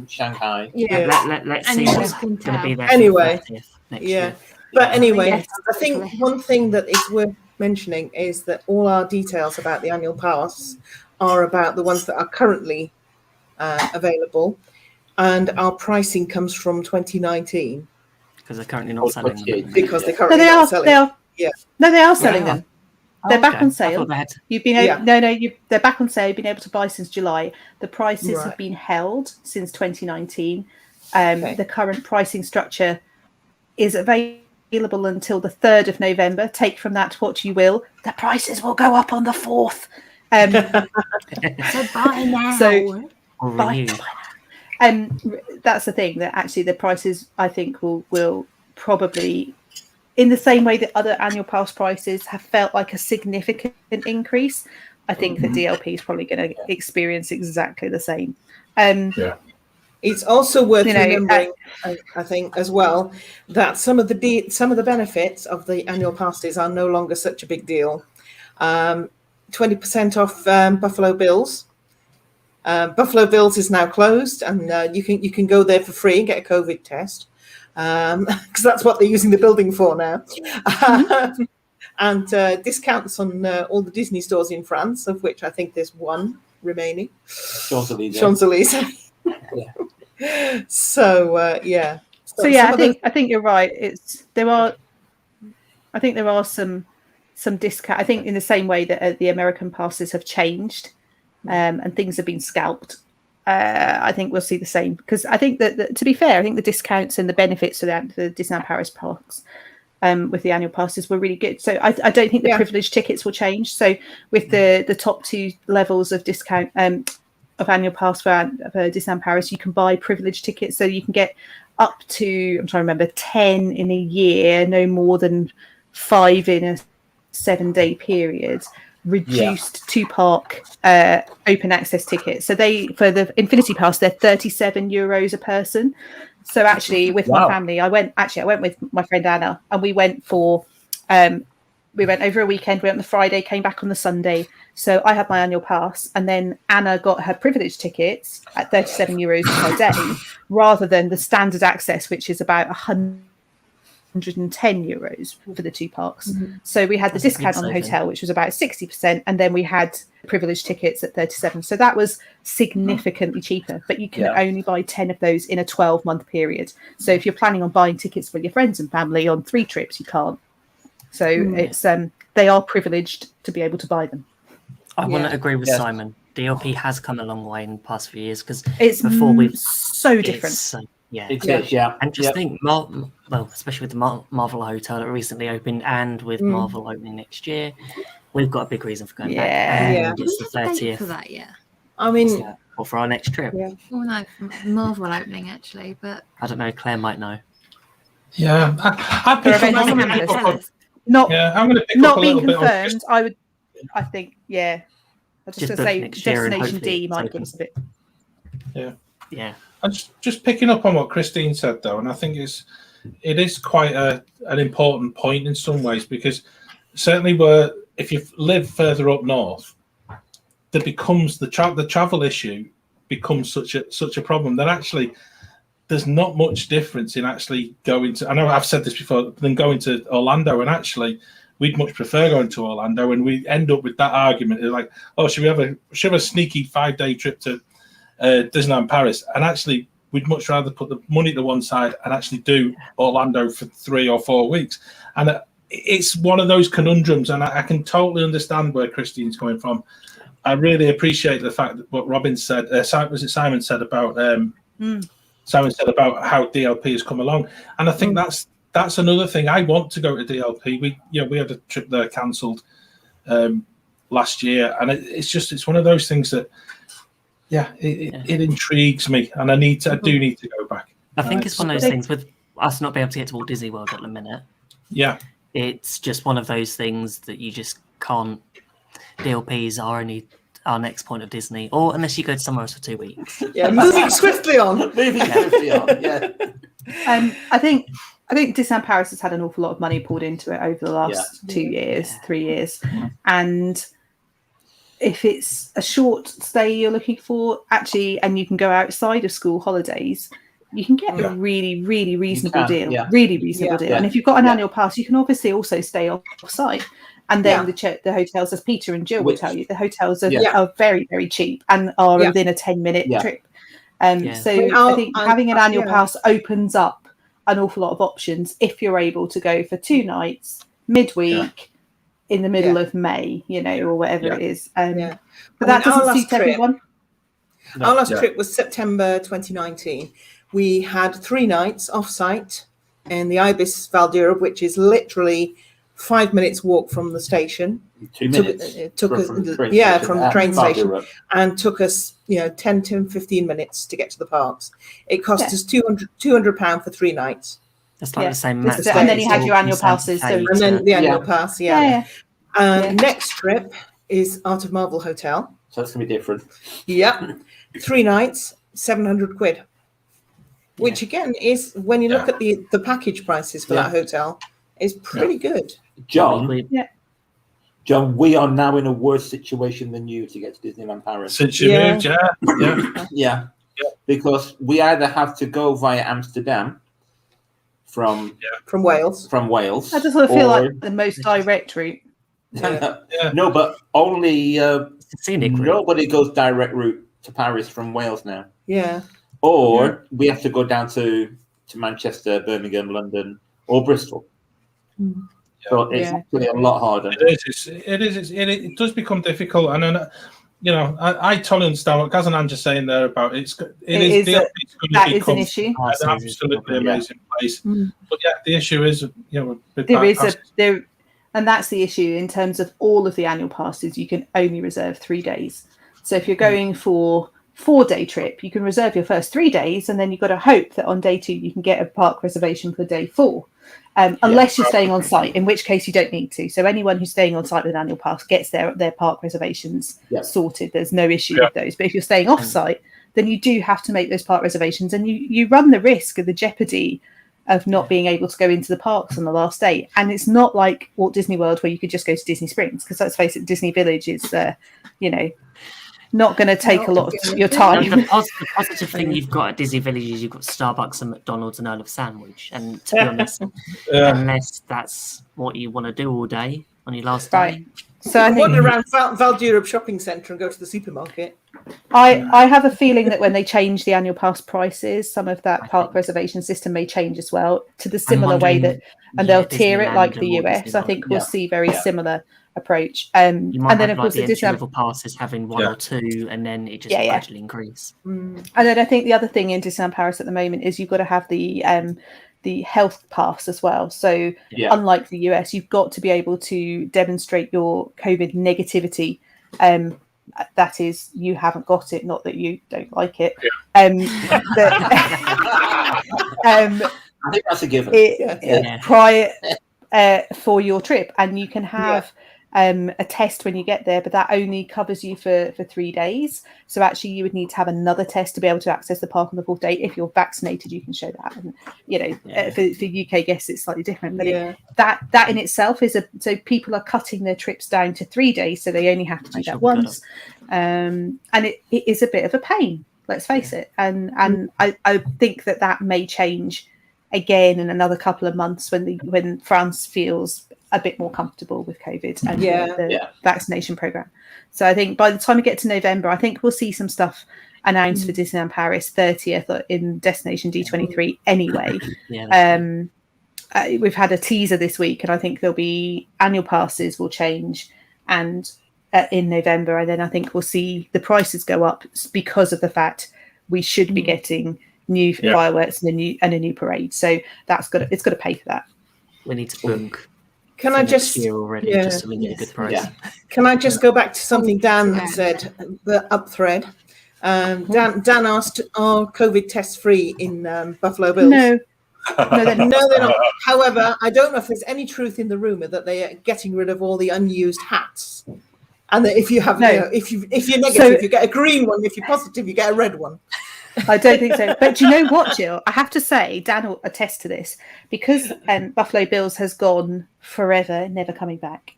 Shanghai. Yeah. Let's see what's going to be there. Anyway, next year. But anyway, I think one thing that is worth mentioning is that all our details about the annual pass are about the ones that are currently available, and our pricing comes from 2019. Because they're currently not selling them. Because they're currently not selling. They are selling them. They're back on sale. You've been they're back on sale. You've been able to buy since July. The prices have been held since 2019. The current pricing structure is available until the 3rd of November. Take from that what you will. The prices will go up on the 4th. So buy now. Buy now. That's the thing, that actually the prices, I think, will probably, in the same way that other annual pass prices have felt like a significant increase, I think that DLP is probably going to experience exactly the same. It's also worth remembering, I think, as well, that some of the benefits of the annual passes are no longer such a big deal. 20% off Buffalo Bills. Buffalo Bills is now closed, and you can go there for free and get a COVID test, because that's what they're using the building for now. And discounts on all the Disney stores in France, of which I think there's one remaining. Champs-Élysées. So I think you're right. I think there are some discount. I think in the same way that the American passes have changed and things have been scalped. I think we'll see the same, because I think that to be fair, I think the discounts and the benefits for the Disneyland Paris parks with the annual passes were really good. So I don't think the privilege tickets will change. So with the top 2 levels of discount of annual pass for Disneyland Paris, you can buy privilege tickets. So you can get up to, I'm trying to remember, 10 in a year, no more than 5 in a 7-day period. Reduced 2-park open access tickets. So for the Infinity Pass, they're €37 a person. So actually, with my family, I went with my friend Anna, and we went over a weekend. We went on the Friday, came back on the Sunday. So I had my annual pass, and then Anna got her privilege tickets at €37 per day, rather than the standard access, which is about €110 for the 2 parks. So we had the discount on the hotel, which was about 60%, and then we had privilege tickets at 37. So that was significantly cheaper, but you can only buy 10 of those in a 12-month period. So if you're planning on buying tickets for your friends and family on 3 trips, you can't. So it's they are privileged to be able to buy them. I want to agree with Simon. DLP has come a long way in the past few years, because it's so different. It is, and just think, especially with the Marvel Hotel that recently opened, and with Marvel opening next year, we've got a big reason for going back. And it's the 30th for that. I mean, or for our next trip. Well, no, for Marvel opening actually, but I don't know. Claire might know. Yeah, I'm going to pick not up a being little confirmed. bit. I think, I was just going to say Destination D might give us a bit. Yeah. I'm just picking up on what Christine said, though, and I think it is quite an important point in some ways, because certainly if you live further up north, there becomes the travel issue becomes such a problem that actually there's not much difference in actually going to. I know I've said this before, than going to Orlando, and actually we'd much prefer going to Orlando, and we end up with that argument. It's like, oh, should we have a sneaky 5-day trip to Disneyland Paris? And actually we'd much rather put the money to one side and actually do Orlando for 3 or 4 weeks. And it's one of those conundrums, and I can totally understand where Christine's coming from. I really appreciate the fact that what Robin said, Simon said about how DLP has come along, and I think that's another thing. I want to go to DLP. We had a trip there cancelled last year, and it's one of those things that it intrigues me, and I do need to go back. I think it's one of those things with us not being able to get to Walt Disney World at the minute. Yeah, it's just one of those things that you just can't. DLPs are only our next point of Disney, or unless you go to somewhere else for 2 weeks. Moving swiftly on. I think Disneyland Paris has had an awful lot of money poured into it over the last 2 years, 3 years, and if it's a short stay you're looking for, actually, and you can go outside of school holidays, you can get a really, really reasonable deal. Really reasonable deal. And if you've got an annual pass, you can obviously also stay off-site. And then the hotels, as Peter and Jill will tell you, the hotels are very, very cheap and are within a 10-minute trip. So I think having an annual pass opens up an awful lot of options if you're able to go for 2 nights midweek in the middle of May, or whatever it is. But that doesn't suit everyone. Our last trip was September 2019. We had 3 nights off-site in the Ibis Val d'Europe, which is literally 5 minutes walk from the station. 2 minutes. It took us from the train station, and took us 10 to 15 minutes to get to the parks. It cost us £200 for 3 nights. That's like the same. And then you had your annual passes. And then the annual pass, next trip is Art of Marvel Hotel. So that's going to be different. Yep. 3 nights, £700. Which again is, when you look at the package prices for that hotel, is pretty good. John, we are now in a worse situation than you to get to Disneyland Paris. Since you moved, because we either have to go via Amsterdam from Wales. I just sort of feel like the most direct route. No, but only nobody goes direct route to Paris from Wales now. Yeah. Or we have to go down to Manchester, Birmingham, London, or Bristol. So it's actually a lot harder. It does become difficult, and then I totally understand what Gaz and Ange are saying there about DLP is going to become an issue. An absolutely amazing place. But the issue is, and that's the issue in terms of all of the annual passes. You can only reserve 3 days. So if you're going for 4-day trip, you can reserve your first 3 days, and then you've got to hope that on day 2 you can get a park reservation for day 4. Unless you're staying on site, in which case you don't need to. So anyone who's staying on site with an annual pass gets their park reservations sorted. There's no issue with those. But if you're staying off site, then you do have to make those park reservations, and you run the risk of the jeopardy of not being able to go into the parks on the last day. And it's not like Walt Disney World where you could just go to Disney Springs, because let's face it, Disney Village is not going to take a lot of your time. The positive thing you've got at Disney Village is you've got Starbucks and McDonald's and Earl of Sandwich. And to be honest, unless that's what you want to do all day on your last day. So I wander around Val Europe shopping centre and go to the supermarket. I have a feeling that when they change the annual pass prices, some of that park reservation system may change as well, to the similar way that, and they'll tier it like the US. I think we'll see very similar approach. You might and then have, of course the entry level passes having 1 or 2, and then it just gradually increase. And then I think the other thing in Disneyland Paris at the moment is you've got to have the health pass as well. So unlike the US, you've got to be able to demonstrate your COVID negativity. That is, you haven't got it, not that you don't like it. I think that's a given. Prior for your trip, and you can have a test when you get there, but that only covers you for 3 days. So actually you would need to have another test to be able to access the park on the 4th day. If you're vaccinated, you can show that. And for UK guests it's slightly different, but that in itself is so people are cutting their trips down to 3 days, so they only have to do that once. And it is a bit of a pain, let's face it. And I think that may change again in another couple of months when France feels a bit more comfortable with COVID and the vaccination program. So I think by the time we get to November, I think we'll see some stuff announced for Disneyland Paris 30th in Destination D23 anyway. We've had a teaser this week, and I think there'll be annual passes will change and in November, and then I think we'll see the prices go up because of the fact we should be getting new fireworks and a new parade. So it's got to pay for that. We need to book. Can I just already just so we get a good price? Can I just go back to something Dan said, the up thread? Dan asked, are COVID tests free in Buffalo Bills? No, they're not. However, I don't know if there's any truth in the rumor that they are getting rid of all the unused hats, and that if you have, if you're negative, you get a green one. If you're positive, you get a red one. I don't think so. But do you know what, Jill? I have to say, Dan will attest to this, because Buffalo Bills has gone forever, never coming back.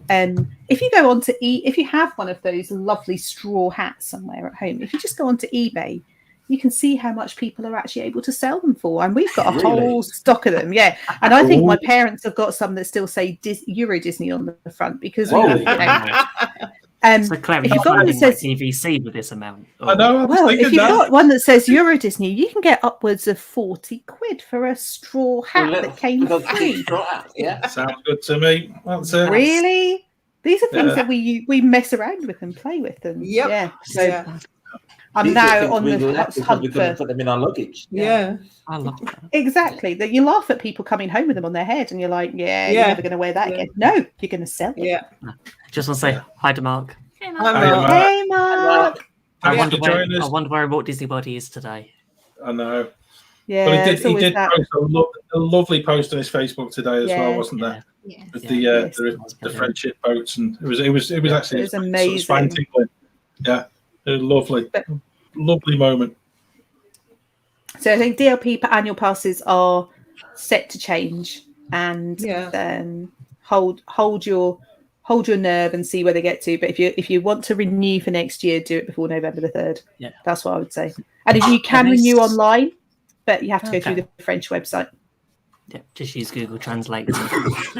If you go on to if you have one of those lovely straw hats somewhere at home, if you just go onto eBay, you can see how much people are actually able to sell them for. And we've got a whole stock of them. Yeah. And I think my parents have got some that still say Euro Disney on the front, because so Claire, if you've got one that says DVC with this amount, I know. Well, if you've got one that says Euro Disney, you can get upwards of 40 quid for a straw hat that came free. Sounds good to me. That's it. Really? These are things that we mess around with and play with them. Yep. Yeah. So I'm now on the hunt for. Put them in our luggage. Yeah. I love that. Exactly. That you laugh at people coming home with them on their head, and you're like, you're never going to wear that again. No, you're going to sell it. Yeah. Just want to say hi to Mark. Hey, Mark. Hey, Mark. I wonder where Walt Disney Body is today. I know. Yeah. But he did post a lovely post on his Facebook today as well, wasn't there? Yeah. With the friendship boats, and it was actually amazing. Sort of spine-tingling. Yeah. A lovely moment. So I think DLP annual passes are set to change, and hold your nerve and see where they get to. But if you want to renew for next year, do it before November the 3rd. Yeah, that's what I would say. And if you can renew online, but you have to go through the French website. Yeah, just use Google Translate to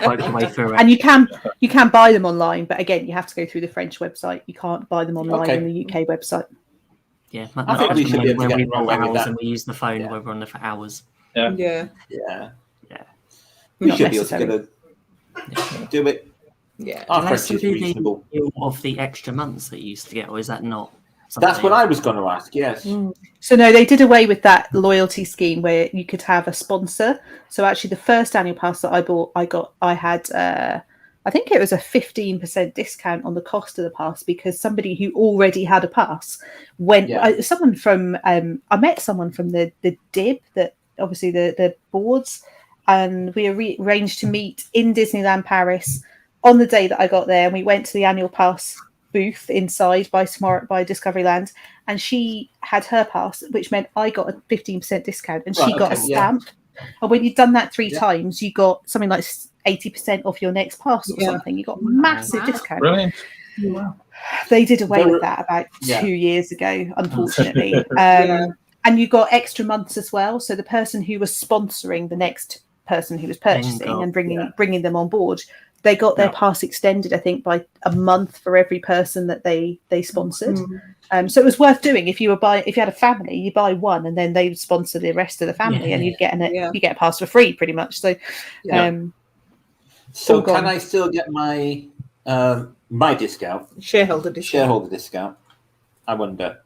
work your way through it. And you can buy them online, but again, you have to go through the French website. You can't buy them online on the UK website. Yeah, I think we should be able to get hours and we use the phone where we're on there for hours. Yeah. We should be able to Do it. Yeah. Our Do they French still is do reasonable. the deal of the extra months that you used to get, or is that not? something That's what I was going to ask. Yes. So no, they did away with that loyalty scheme where you could have a sponsor. So actually, the first annual pass that I bought, I had, I think it was a 15% discount on the cost of the pass because somebody who already had a pass went. Yeah. Someone from, I met someone from the DIB, that obviously the boards, and we arranged to meet in Disneyland Paris on the day that I got there, and we went to the annual pass booth inside by Discoveryland, and she had her pass, which meant I got a 15% discount, and she got a stamp. And when you'd done that three times, you got something like 80% off your next pass or something. You got massive discount. Brilliant. They did away with that about 2 years ago, unfortunately. And you got extra months as well. So the person who was sponsoring the next person who was purchasing and bringing them on board, they got their pass extended, I think, by a month for every person that they sponsored. So it was worth doing. If you had a family, you buy one, and then they would sponsor the rest of the family, and you'd get you get a pass for free, pretty much. So, so can I still get my my discount? Shareholder discount. I wonder,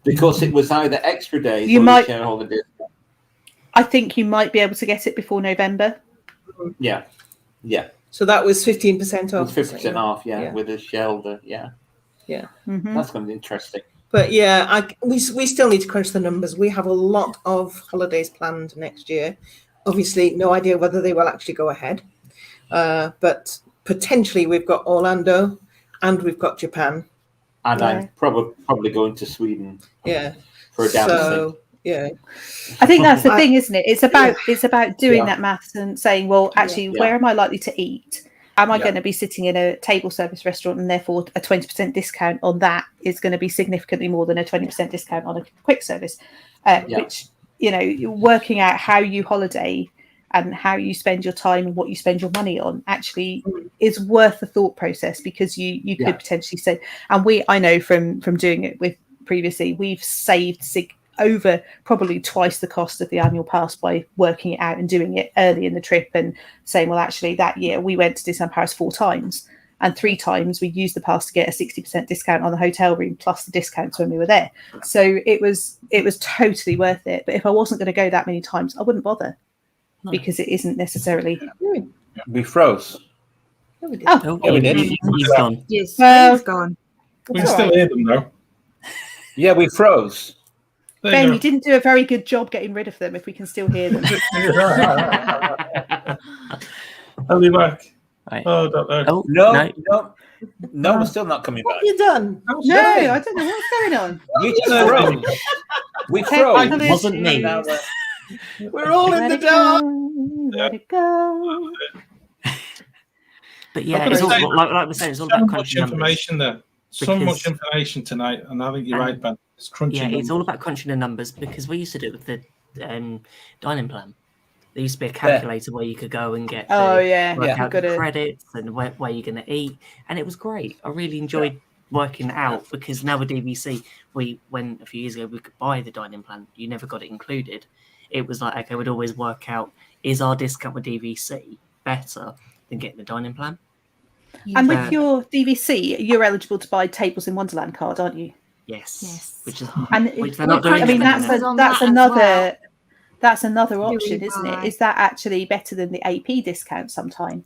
because it was either extra days you or might shareholder discount. I think you might be able to get it before November. Yeah. So that was 15% off. 50% off, with a shareholder, That's going to be interesting. But we still need to crunch the numbers. We have a lot of holidays planned next year. Obviously, no idea whether they will actually go ahead. But potentially, we've got Orlando and we've got Japan. And I'm probably going to Sweden. Yeah. For a dancing. Yeah. I think that's the thing, isn't it? It's about doing that maths and saying, well, actually, where am I likely to eat? Am I going to be sitting in a table service restaurant, and therefore a 20% discount on that is going to be significantly more than a 20% discount on a quick service? Which, you're working out how you holiday and how you spend your time and what you spend your money on actually is worth the thought process, because you could potentially say, and I know from doing it with previously, we've saved over probably twice the cost of the annual pass by working it out and doing it early in the trip and saying, well, actually that year we went to Disneyland Paris 4 times, and 3 times we used the pass to get a 60% discount on the hotel room plus the discounts when we were there. So it was totally worth it. But if I wasn't going to go that many times, I wouldn't bother, because it isn't necessarily. We froze. Yeah, we did. We did. He's gone. Yes, he's gone. We can still hear them though. Yeah, we froze. Ben, you didn't do a very good job getting rid of them if we can still hear them. I'll be back. Right. Oh, don't know. Oh, no, we're still not coming What back. have you done? No, I don't know what's going on. You just froze. We froze. It wasn't me. We're all in the dark. Let it go. But it's all, like we're saying, it's all about crunching numbers. Information there. So much information tonight, and I think you're right, Ben. It's crunching. Yeah, it's all about crunching the numbers, because we used to do it with the dining plan. There used to be a calculator where you could go and get work out the credits and where you're going to eat, and it was great. I really enjoyed working it out, because now with DVC, when a few years ago we could buy the dining plan, you never got it included. It was like, okay, we'd always work out, is our discount with DVC better than getting the dining plan? And with your DVC, you're eligible to buy Tables in Wonderland card, aren't you? Yes. Which is, that's another option, isn't it? Is that actually better than the AP discount sometime?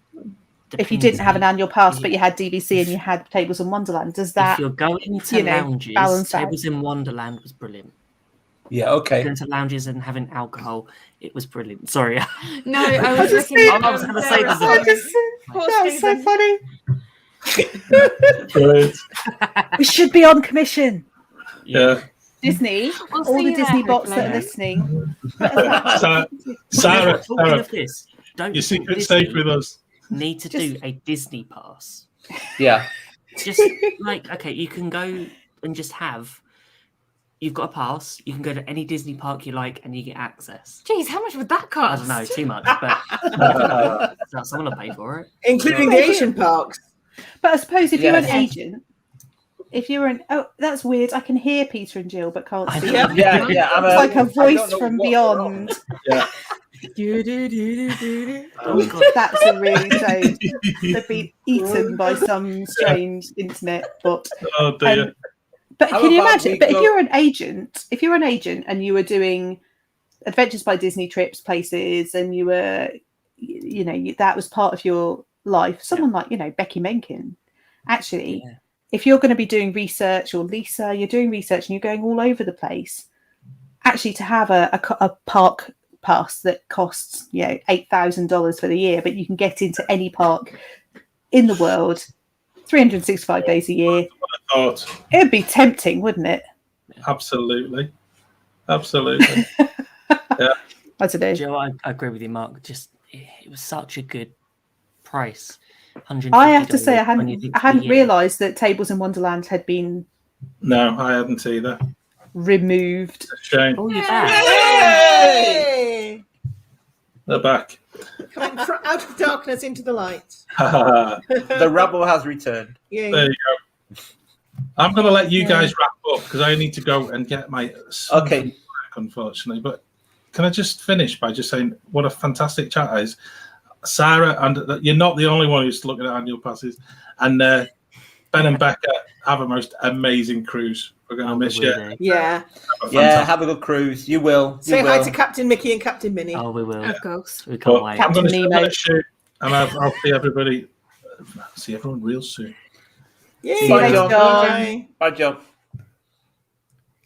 If you didn't have an annual pass, but you had DVC and you had Tables in Wonderland, does that? If you're going to lounges, Tables in Wonderland was brilliant. Yeah, okay. Going to lounges and having alcohol, it was brilliant. Sorry. No, I was looking. I was going to say this. That was so funny. Brilliant. We should be on commission. Yeah. Disney, all the Disney bots that are listening. Sarah, your secret's safe with us. Need to do a Disney pass. Yeah. Just like, okay, you can go and just you've got a pass, you can go to any Disney park you like and you get access. Jeez, how much would that cost? I don't know, too much, but someone will pay for it. Including the Asian parks. But I suppose if you're an agent, that's weird. I can hear Peter and Jill, but can't see. Yeah. It's like a voice from beyond. Yeah. Oh, God. That's a really shame. They've been eaten by some strange internet bot. Oh dear. But How can you about imagine? we But go- if you're an agent and you were doing Adventures by Disney trips, places, and you were, that was part of your life. Someone like, Becky Mencken, actually, if you're going to be doing research, or Lisa, you're doing research and you're going all over the place, actually to have a park pass that costs, $8,000 for the year, but you can get into any park in the world 365 days a year. It'd be tempting, wouldn't it? Absolutely. Yeah. I don't know. Joe, I agree with you, Mark. Just it was such a good price. I have to say, I when you hadn't think for the year. realised that Tables in Wonderland had been No, I hadn't either. removed. It's a shame. Oh, you're back. Yay! They're back. Coming out of darkness into the light. The rebel has returned. Yay. There you go. I'm going to let you guys wrap up because I need to go and get my son from work, unfortunately. But can I just finish by just saying what a fantastic chat it is? Sarah, and you're not the only one who's looking at annual passes. And Ben and Becca have a most amazing cruise. We're going to miss you. Yeah. Have a good cruise. You will. Say hi to Captain Mickey and Captain Minnie. Oh, we will. Of course. We can't wait. I'm going Captain Nemo. to shoot, and I'll see everybody. See everyone real soon. Yay. Bye, John. Bye. Bye, John.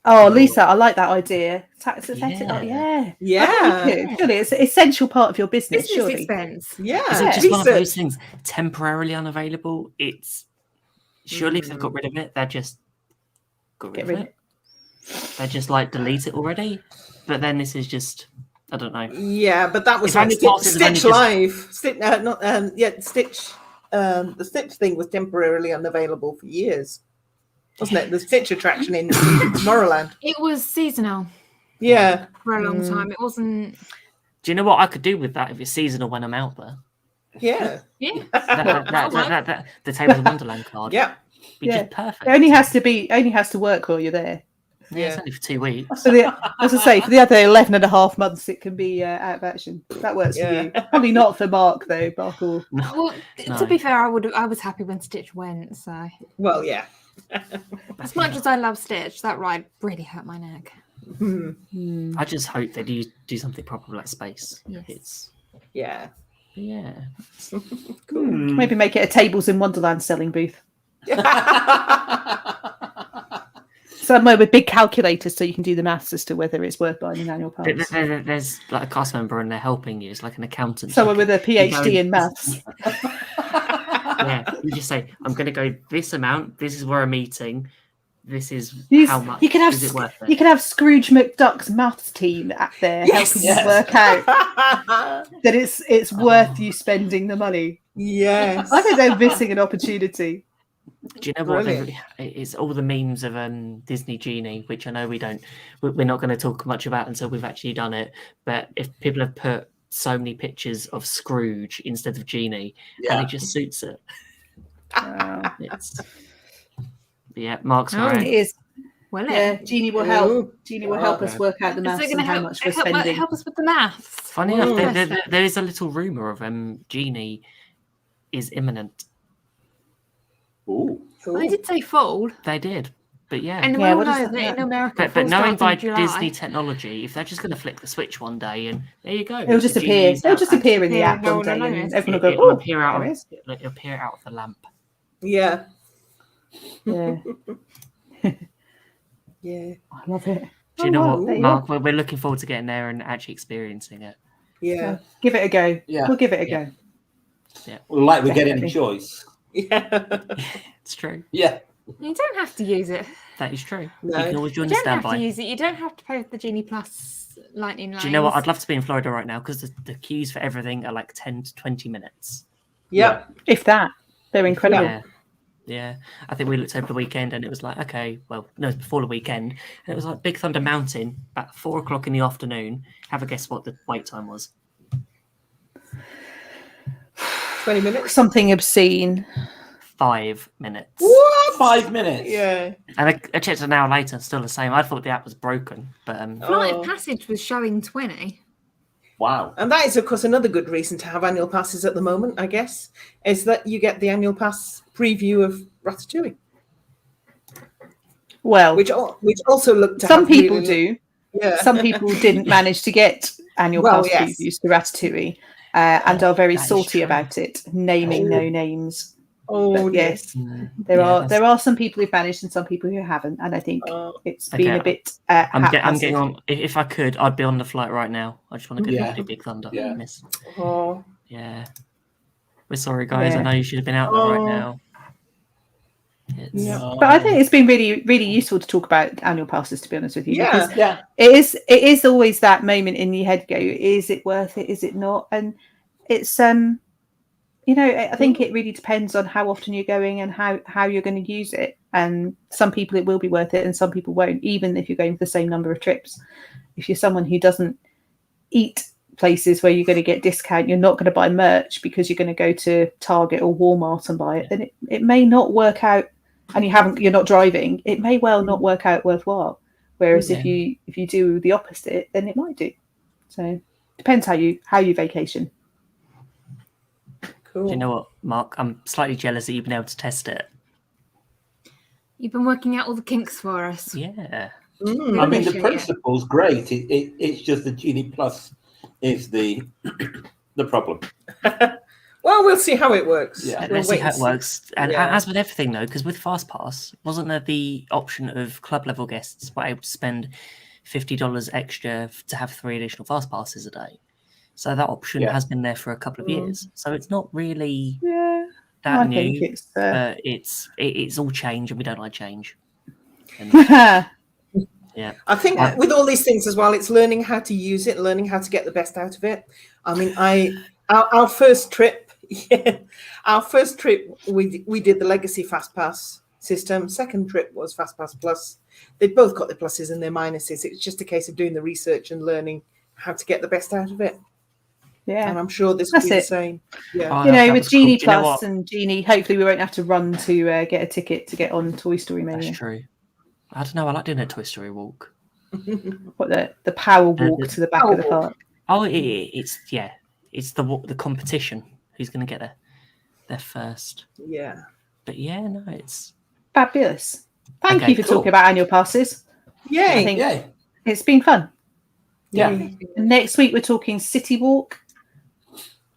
Oh, Lisa, I like that idea. Yeah. Yeah. Surely it's an essential part of your business. Business Surely. expense. Yeah. Is it just one of Research. those things temporarily unavailable? It's surely if they've got rid of it, they're just got rid of it. They just delete it already. But then this is just, I don't know. Yeah, but that was If like only passes have only Stitch just- Live. Stitch. The Stitch thing was temporarily unavailable for years, wasn't it? The Stitch attraction in Tomorrowland. It was seasonal Yeah. for a long time. It wasn't. Do you know what I could do with that if it's seasonal when I'm out there? Yeah. Yeah. The Tables of Wonderland card. Yeah. Be just perfect. It only has to work while you're there. Yeah, it's only for 2 weeks. So as I say, for the other 11 and a half months, it can be out of action. That works for you. Probably not for Mark though. Mark will. Well, No. to be fair, I was happy when Stitch went. So Well, yeah. as much as I love Stitch, that ride really hurt my neck. I just hope they do something proper with that space. Yes. It's Yeah. cool. Maybe make it a Tables in Wonderland selling booth. Somewhere with big calculators so you can do the maths as to whether it's worth buying an annual pass. There's a cast member and they're helping you. It's like an accountant. Someone with a PhD in maths. Yeah, you just say, I'm going to go this amount. This is where I'm eating. This is how much you can have is it worth it? You can have Scrooge McDuck's maths team out there helping you work out that it's worth you spending the money. Yes. I think they're missing an opportunity. Do you know what? Brilliant. It's all the memes of Disney Genie, which I know we're not going to talk much about until we've actually done it. But if people have put so many pictures of Scrooge instead of Genie, and it just suits it. Mark's right. It is. Well, Yeah, Jeannie will help. Ooh. Jeannie will help us work out the maths and how much we're spending. help us with the maths. Funny enough, there is a little rumor of Genie is imminent. Ooh. They did say fall, They did, but yeah. and we Yeah, all what does know that that in mean? America, But fall knowing starts by in July. Disney technology, if they're just going to flick the switch one day and there you go, It'll just the appear. Genie's It'll out just there. appear in the Yeah, app no one one day, will and notice. everyone will It'll go, "Oh, appear out. there it is." It'll appear out of the lamp. Yeah. Yeah, Yeah. I love it. Do you know wow, there what, you Mark? We're looking forward to getting there and actually experiencing it. Yeah. Give it a go. Yeah. We'll give it a Yeah. go. Well, we're getting a Definitely. choice. Yeah. It's true. Yeah. You don't have to use it. That is true. No. You can always join You the don't have to standby. use it. You don't have to pay for the Genie Plus Lightning Lines. Do you know what? I'd love to be in Florida right now because the queues for everything are like 10 to 20 minutes. Yep. If that, they're incredible. Yeah. Yeah. I think we looked over the weekend and it was like, okay, well, no, it was before the weekend. And it was like Big Thunder Mountain, about 4:00 in the afternoon. Have a guess what the wait time was? 20 minutes. Something obscene. 5 minutes. What? 5 minutes. Yeah. And I checked an hour later, still the same. I thought the app was broken, but Flight Oh. of Passage was showing 20. Wow. And that is, of course, another good reason to have annual passes at the moment, I guess, is that you get the annual pass preview of Ratatouille. Well, which also looked to some have people really, do. Yeah. Some people didn't manage to get annual pass previews to Ratatouille and are very salty about it, naming no names. Oh, yes, there are some people who've managed and some people who haven't, and I think it's been a bit. I'm getting on. If I could, I'd be on the flight right now. I just want to go to Big Thunder. Yeah. Miss. Oh. Yeah. We're sorry, guys. I know you should have been out there right now. But I think it's been really, really useful to talk about annual passes, to be honest with you. Yeah. Because it is always that moment in your head go, is it worth it? Is it not? And it's I think it really depends on how often you're going and how you're going to use it. And some people it will be worth it and some people won't, even if you're going for the same number of trips. If you're someone who doesn't eat places where you're going to get discount, you're not going to buy merch because you're going to go to Target or Walmart and buy it, then it may not work out, and you're not driving, it may well not work out worthwhile. Whereas if you do the opposite, then it might do. So depends how you vacation. Cool. Do you know what, Mark? I'm slightly jealous that you've been able to test it. You've been working out all the kinks for us. Yeah. I mean, the principle's great. It's just the Genie Plus is the problem. Well, we'll see how it works. Yeah, let's see how it works. And as with everything, though, because with FastPass, wasn't there the option of club level guests were able to spend $50 extra to have 3 additional FastPasses a day? So that option has been there for a couple of years. So it's not really that new. But it's all change, and we don't like change. And, yeah, I think with all these things as well, it's learning how to use it, learning how to get the best out of it. I mean, our first trip, we did the Legacy FastPass system. Second trip was FastPass Plus. They both got their pluses and their minuses. It's just a case of doing the research and learning how to get the best out of it. Yeah, and I'm sure this will be the same. Yeah, with Genie Plus and Genie, hopefully we won't have to run to get a ticket to get on Toy Story Mania. That's true. I don't know. I like doing a Toy Story walk. What the power walk to the back of the park? Oh, it's the competition. Who's going to get there first? Yeah, but it's fabulous. Thank you for talking about annual passes. Yay! I think it's been fun. Yeah. And next week we're talking City Walk,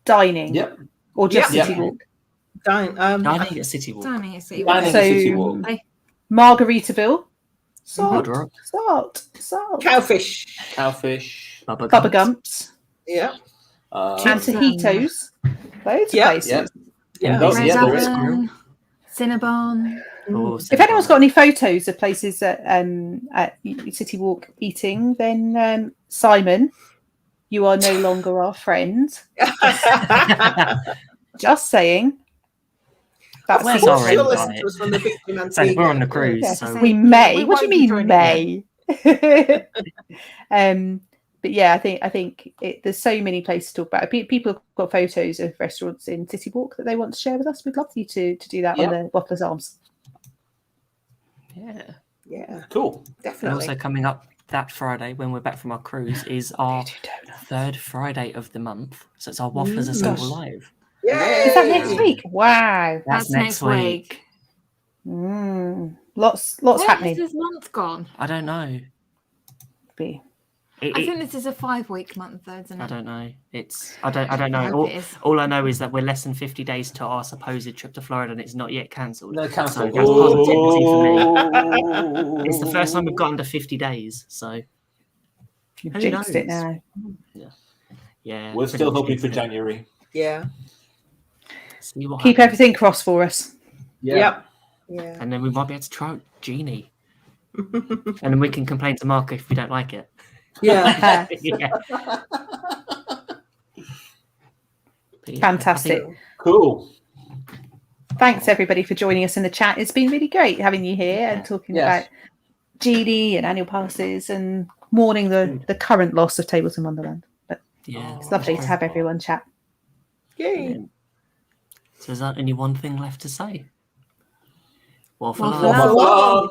dining, or just City Walk. Dining at City Walk. Dining at City Walk. City Walk. Margaritaville. Salt. Cowfish. Bubba Gumps. Yeah. And tajitos. Loads of places. Cinnabon. If anyone's got any photos of places at City Walk eating, then Simon, you are no longer our friend. Just saying. That's sorry. We're on the cruise. Yeah, so we may. What do you mean may? But yeah, I think there's so many places to talk about. People have got photos of restaurants in City Walk that they want to share with us. We'd love you to do that on the Waffler's Arms. Yeah. Cool. Definitely. And also coming up that Friday when we're back from our cruise is our third Friday of the month. So it's our Wafflers Assemble Live. Yay! Is that next week? Wow. That's next week. Lots happening. Where is this month gone? I don't know. I think this is a 5-week month, though, isn't it? I don't know. I don't know. All I know is that we're less than 50 days to our supposed trip to Florida, and it's not yet cancelled. No, cancelled. So that's positivity for me. It's the first time we've got under 50 days, so you've jinxed it now. Yeah. We're still hoping for January. Yeah. Keep everything crossed for us. Yeah. And then we might be able to try out Genie. And then we can complain to Mark if we don't like it. Yeah. Fantastic. Cool. Thanks everybody for joining us in the chat. It's been really great having you here and talking about Genie and annual passes and mourning the current loss of Tables in Wonderland. But it's lovely to have everyone chat. Yay. So is that only one thing left to say? Waffle On.